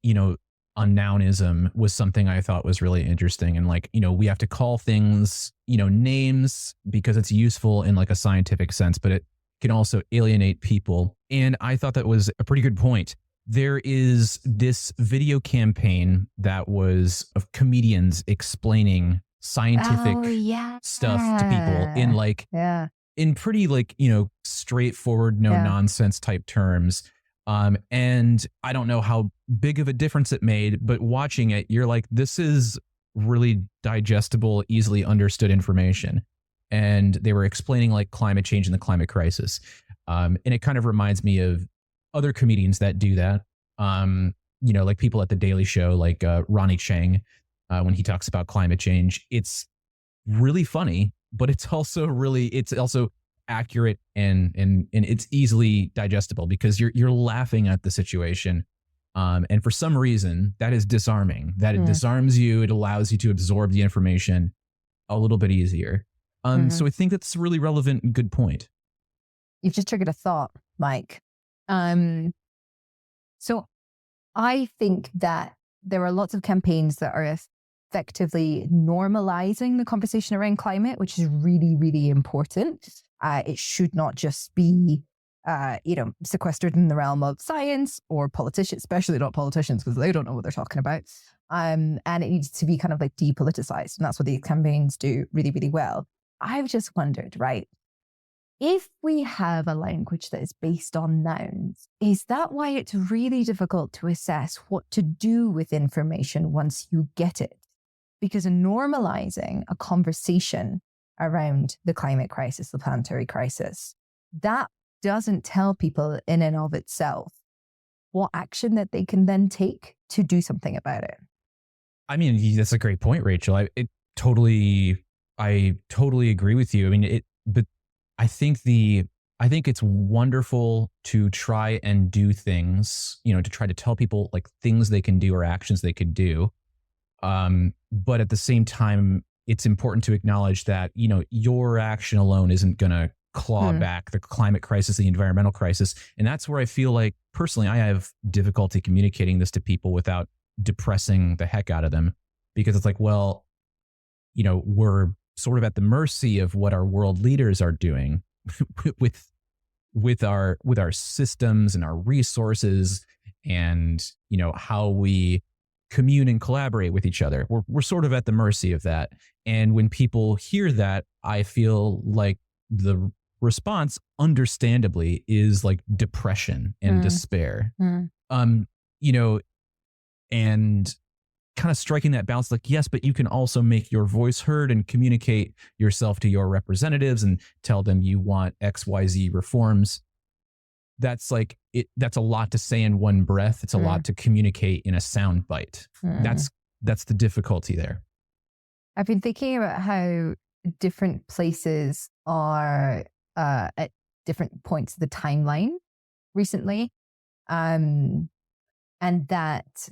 unnounism was something I thought was really interesting. And like, we have to call things, names because it's useful in like a scientific sense, but it can also alienate people. And I thought that was a pretty good point. There is this video campaign that was of comedians explaining scientific stuff to people in like, in pretty like, straightforward, no nonsense type terms. And I don't know how big of a difference it made, but watching it, you're like, this is really digestible, easily understood information. And they were explaining like climate change and the climate crisis. And it kind of reminds me of other comedians that do that. Like people at the Daily Show, like Ronnie Chang, when he talks about climate change, it's really funny, but it's also accurate and it's easily digestible because you're laughing at the situation. And for some reason that is disarming, that it disarms you. It allows you to absorb the information a little bit easier. So I think that's a really relevant and good point. You've just triggered a thought, Mike. So I think that there are lots of campaigns that are effectively normalizing the conversation around climate, which is really, really important. It should not just be, sequestered in the realm of science or politicians, especially not politicians, because they don't know what they're talking about. And it needs to be kind of like depoliticized. And that's what these campaigns do really, really well. I've just wondered, right? If we have a language that is based on nouns, is that why it's really difficult to assess what to do with information once you get it? Because normalizing a conversation around the climate crisis, the planetary crisis, that doesn't tell people in and of itself what action that they can then take to do something about it. I mean, that's a great point, Rachel. I totally agree with you. But I think it's wonderful to try and do things, to try to tell people like things they can do or actions they could do. But at the same time, it's important to acknowledge that, your action alone isn't going to claw back the climate crisis, the environmental crisis. And that's where I feel like personally, I have difficulty communicating this to people without depressing the heck out of them, because it's like, well, we're sort of at the mercy of what our world leaders are doing with our systems and our resources and, how we commune and collaborate with each other. We're sort of at the mercy of that. And when people hear that, I feel like the response understandably is like depression and despair. And kind of striking that balance, like, yes, but you can also make your voice heard and communicate yourself to your representatives and tell them you want XYZ reforms. That's like that's a lot to say in one breath. It's a lot to communicate in a sound bite. That's the difficulty there. I've been thinking about how different places are at different points of the timeline recently. And that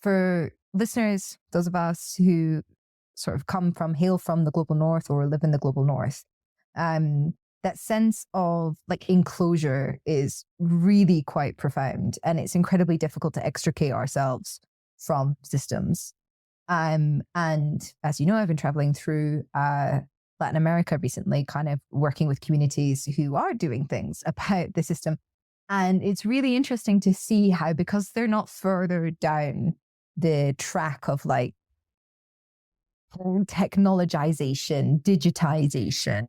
for listeners, those of us who sort of hail from the global north or live in the global north, that sense of like enclosure is really quite profound, and it's incredibly difficult to extricate ourselves from systems. And as you know, I've been traveling through Latin America recently, kind of working with communities who are doing things about the system. And it's really interesting to see how, because they're not further down the track of like technologization, digitization,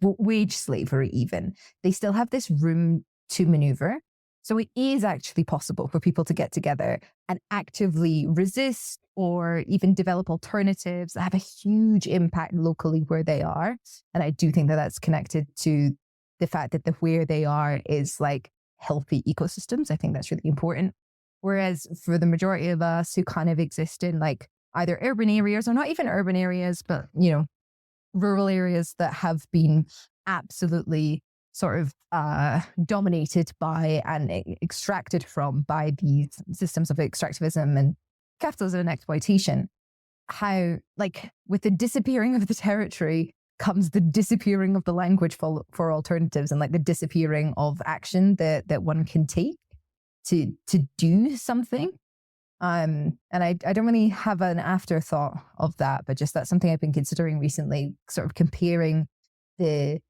wage slavery even, they still have this room to maneuver. So it is actually possible for people to get together and actively resist or even develop alternatives that have a huge impact locally where they are. And I do think that that's connected to the fact that where they are is like healthy ecosystems. I think that's really important. Whereas for the majority of us who kind of exist in like either urban areas or not even urban areas, but, you know, rural areas that have been absolutely sort of dominated by and extracted from by these systems of extractivism and capitalism and exploitation, how like with the disappearing of the territory comes the disappearing of the language for alternatives, and like the disappearing of action that one can take to do something. And I don't really have an afterthought of that, but just that's something I've been considering recently, sort of comparing the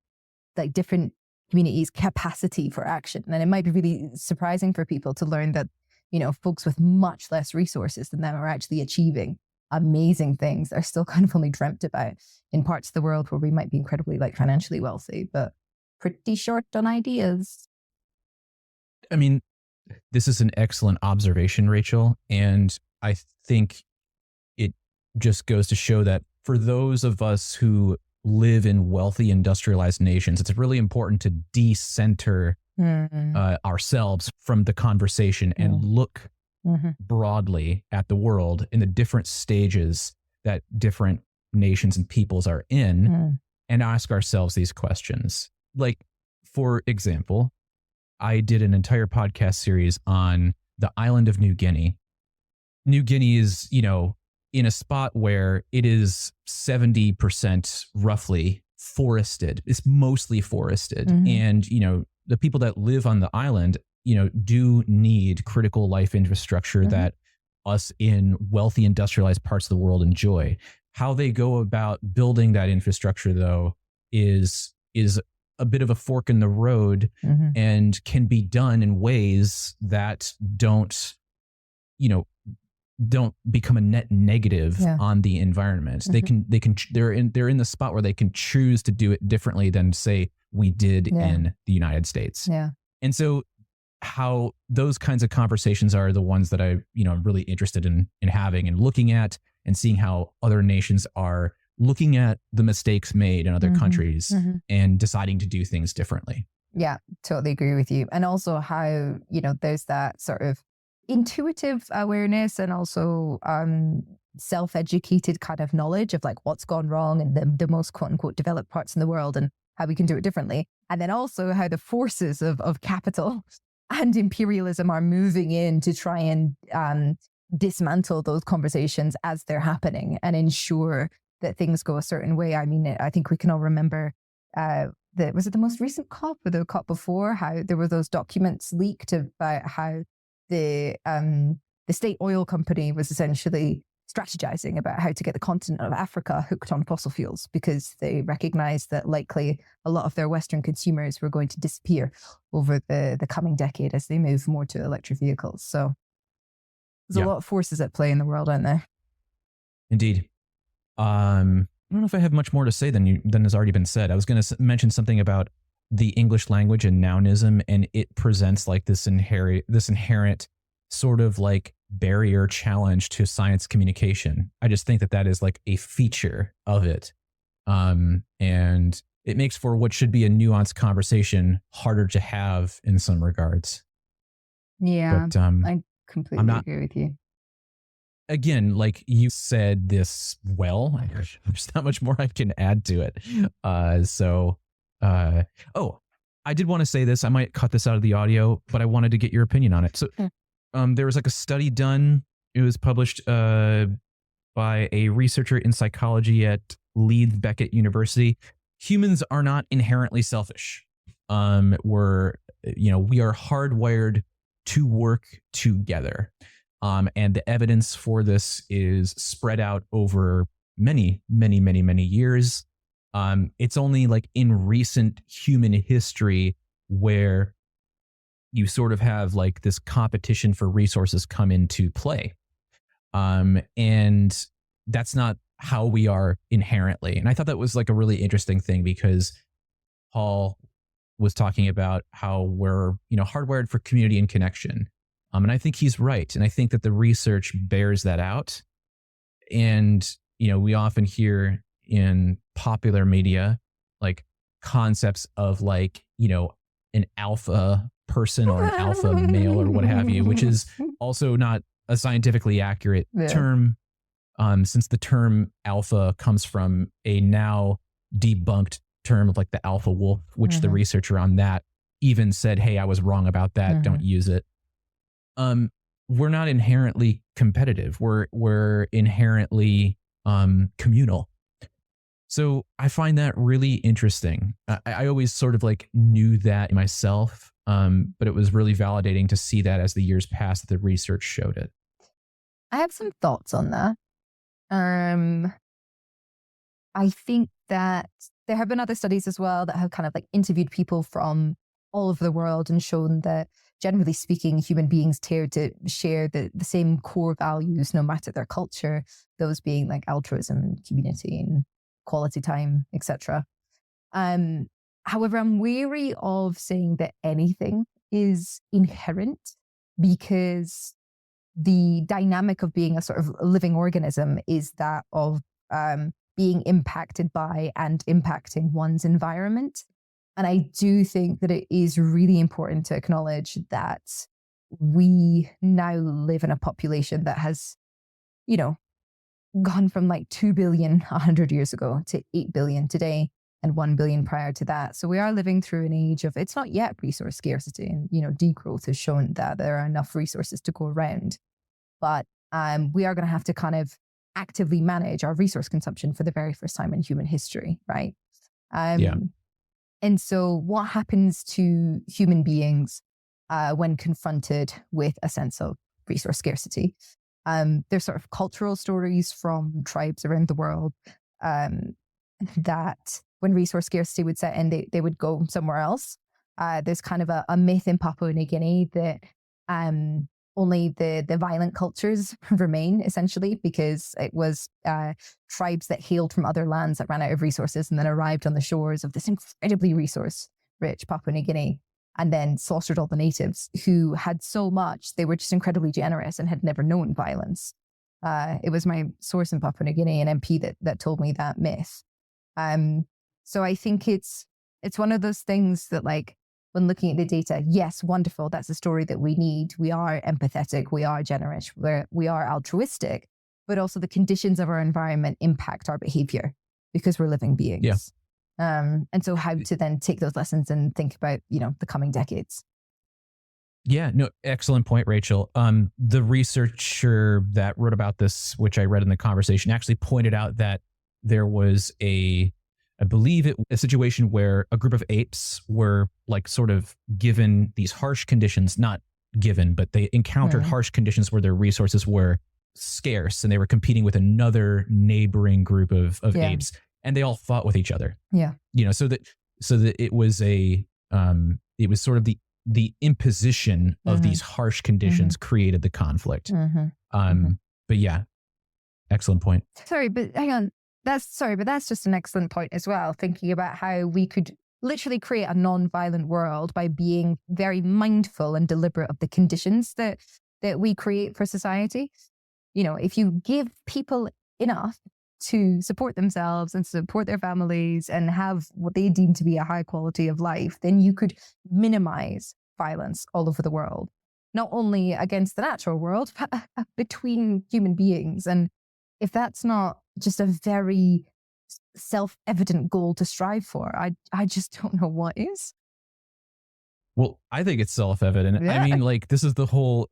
like different communities' capacity for action. And it might be really surprising for people to learn that, you know, folks with much less resources than them are actually achieving amazing things that are still kind of only dreamt about in parts of the world where we might be incredibly like financially wealthy, but pretty short on ideas. I mean, this is an excellent observation, Rachel. And I think it just goes to show that for those of us who live in wealthy industrialized nations, it's really important to decenter ourselves from the conversation and look broadly at the world in the different stages that different nations and peoples are in and ask ourselves these questions. Like, for example, I did an entire podcast series on the island of New Guinea. New Guinea is, you know, in a spot where it is 70% roughly forested. It's mostly forested. And, you know, the people that live on the island, you know, do need critical life infrastructure that us in wealthy industrialized parts of the world enjoy. How they go about building that infrastructure, though, is a bit of a fork in the road and can be done in ways that don't become a net negative on the environment. They're in the spot where they can choose to do it differently than, say, we did in the United States. And so how those kinds of conversations are the ones that I'm really interested in having and looking at and seeing how other nations are looking at the mistakes made in other countries and deciding to do things differently. Yeah, totally agree with you. And also how, there's that sort of intuitive awareness and also self-educated kind of knowledge of like what's gone wrong in the most quote unquote developed parts in the world and how we can do it differently. And then also how the forces of capital and imperialism are moving in to try and dismantle those conversations as they're happening and ensure that things go a certain way. I mean, I think we can all remember, was it the most recent COP or the COP before, how there were those documents leaked about how the state oil company was essentially strategizing about how to get the continent of Africa hooked on fossil fuels because they recognized that likely a lot of their Western consumers were going to disappear over the coming decade as they move more to electric vehicles. So there's a lot of forces at play in the world, aren't there? Indeed. I don't know if I have much more to say than has already been said. I was going to mention something about the English language and nounism, and it presents like this inherent sort of like barrier challenge to science communication. I just think that that is like a feature of it. And it makes for what should be a nuanced conversation harder to have in some regards. Yeah, But I completely agree with you. again, like you said this well, there's not much more I can add to it. Oh, I did want to say this. I might cut this out of the audio, but I wanted to get your opinion on it. So there was like a study done. It was published by a researcher in psychology at Leeds Beckett University. Humans are not inherently selfish. We are hardwired to work together. And the evidence for this is spread out over many, many, many, many years. It's only like in recent human history where you sort of have like this competition for resources come into play. And that's not how we are inherently. And I thought that was like a really interesting thing because Paul was talking about how we're, hardwired for community and connection. And I think he's right. And I think that the research bears that out. And, we often hear in popular media, like concepts of like, an alpha person or an alpha male or what have you, which is also not a scientifically accurate term. Since the term alpha comes from a now debunked term of like the alpha wolf, which the researcher on that even said, hey, I was wrong about that. Don't use it. We're not inherently competitive. We're inherently communal. So I find that really interesting. I always sort of like knew that myself, but it was really validating to see that as the years passed, the research showed it. I have some thoughts on that. I think that there have been other studies as well that have kind of like interviewed people from all over the world and shown that generally speaking, human beings tend to share the same core values no matter their culture, those being like altruism and community and quality time, etc. However, I'm wary of saying that anything is inherent because the dynamic of being a sort of living organism is that of being impacted by and impacting one's environment. And I do think that it is really important to acknowledge that we now live in a population that has, gone from like 2 billion 100 years ago to 8 billion today and 1 billion prior to that. So we are living through an age of, it's not yet resource scarcity. And, degrowth has shown that there are enough resources to go around. But we are going to have to kind of actively manage our resource consumption for the very first time in human history, right? And so what happens to human beings when confronted with a sense of resource scarcity? There's sort of cultural stories from tribes around the world that when resource scarcity would set in, they would go somewhere else. There's kind of a myth in Papua New Guinea that only the violent cultures remain, essentially, because it was tribes that hailed from other lands that ran out of resources and then arrived on the shores of this incredibly resource-rich Papua New Guinea and then slaughtered all the natives who had so much, they were just incredibly generous and had never known violence. It was my source in Papua New Guinea, an MP that told me that myth. So I think it's one of those things that, like, when looking at the data, yes, wonderful, that's a story that we need. We are empathetic, we are generous, we are altruistic, but also the conditions of our environment impact our behavior because we're living beings. Yeah. And so how to then take those lessons and think about, the coming decades. Yeah, no, excellent point, Rachel. The researcher that wrote about this, which I read in the conversation, actually pointed out that there was a situation where a group of apes were like sort of given these harsh conditions, not given, but they encountered harsh conditions where their resources were scarce and they were competing with another neighboring group of apes, and they all fought with each other. Yeah. So that it was it was sort of the imposition of these harsh conditions created the conflict. But yeah, excellent point. Sorry, but hang on. That's just an excellent point as well, thinking about how we could literally create a non-violent world by being very mindful and deliberate of the conditions that that we create for society. You know, if you give people enough to support themselves and support their families and have what they deem to be a high quality of life, then you could minimize violence all over the world, not only against the natural world, but between human beings. And if that's not just a very self-evident goal to strive for, I just don't know what is. Well, I think it's self-evident. Yeah. I mean, like, this is the whole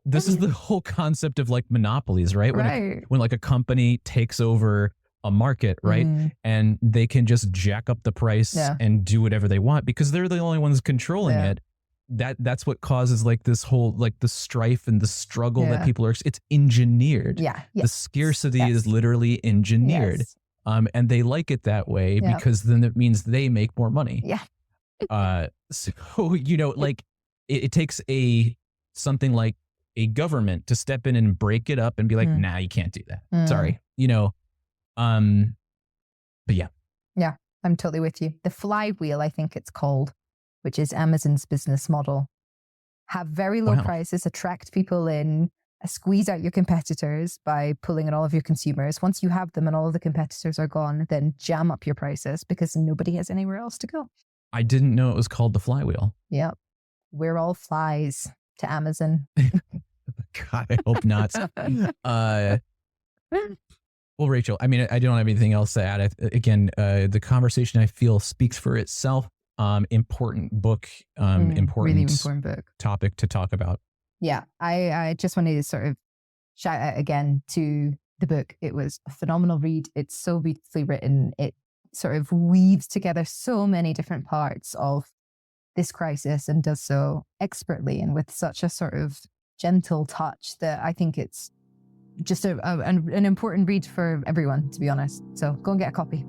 concept of like monopolies, right? When like a company takes over a market, right? And they can just jack up the price and do whatever they want because they're the only ones controlling it. That's what causes like this whole, like the strife and the struggle that people are, it's engineered. The scarcity is literally engineered. And they like it that way because then it means they make more money. So, you know, like it takes something like a government to step in and break it up and be like, nah, you can't do that. Sorry. You know, but yeah, I'm totally with you. The flywheel, I think it's called, which is Amazon's business model. Have very low prices, attract people in, squeeze out your competitors by pulling in all of your consumers. Once you have them and all of the competitors are gone, then jam up your prices because nobody has anywhere else to go. I didn't know it was called the flywheel. Yep. We're all flies to Amazon. God, I hope not. Well, Rachel, I mean, I don't have anything else to add. Again, the conversation I feel speaks for itself. Important book, really important book. Topic to talk about. Yeah, I just wanted to sort of shout out again to the book. It was a phenomenal read. It's so beautifully written. It sort of weaves together so many different parts of this crisis and does so expertly and with such a sort of gentle touch that I think it's just an important read for everyone, to be honest. So go and get a copy.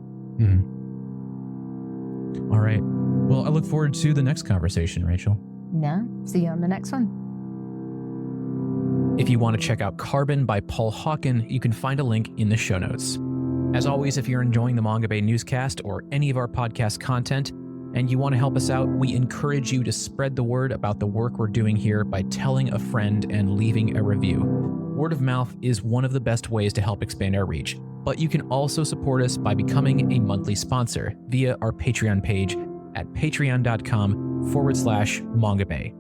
All right. Well, I look forward to the next conversation, Rachel. Yeah. See you on the next one. If you want to check out Carbon by Paul Hawken, you can find a link in the show notes. As always, if you're enjoying the Mongabay newscast or any of our podcast content and you want to help us out, we encourage you to spread the word about the work we're doing here by telling a friend and leaving a review. Word of mouth is one of the best ways to help expand our reach, but you can also support us by becoming a monthly sponsor via our Patreon page at patreon.com/Mongabay.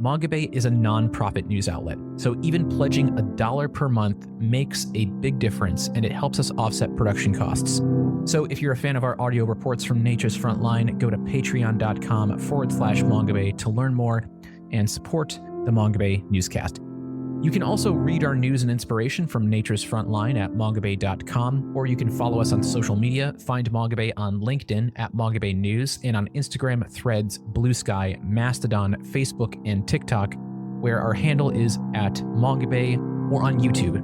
Mongabay is a non-profit news outlet, so even pledging $1 per month makes a big difference and it helps us offset production costs. So if you're a fan of our audio reports from Nature's Frontline, go to patreon.com/Mongabay to learn more and support the Mongabay newscast. You can also read our news and inspiration from Nature's Frontline at mongabay.com, or you can follow us on social media. Find Mongabay on LinkedIn at Mongabay News, and on Instagram, Threads, Blue Sky, Mastodon, Facebook, and TikTok, where our handle is at Mongabay, or on YouTube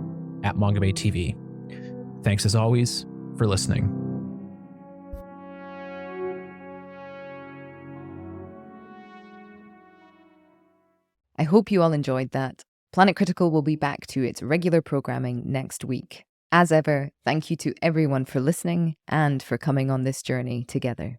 at Mongabay TV. Thanks as always for listening. I hope you all enjoyed that. Planet Critical will be back to its regular programming next week. As ever, thank you to everyone for listening and for coming on this journey together.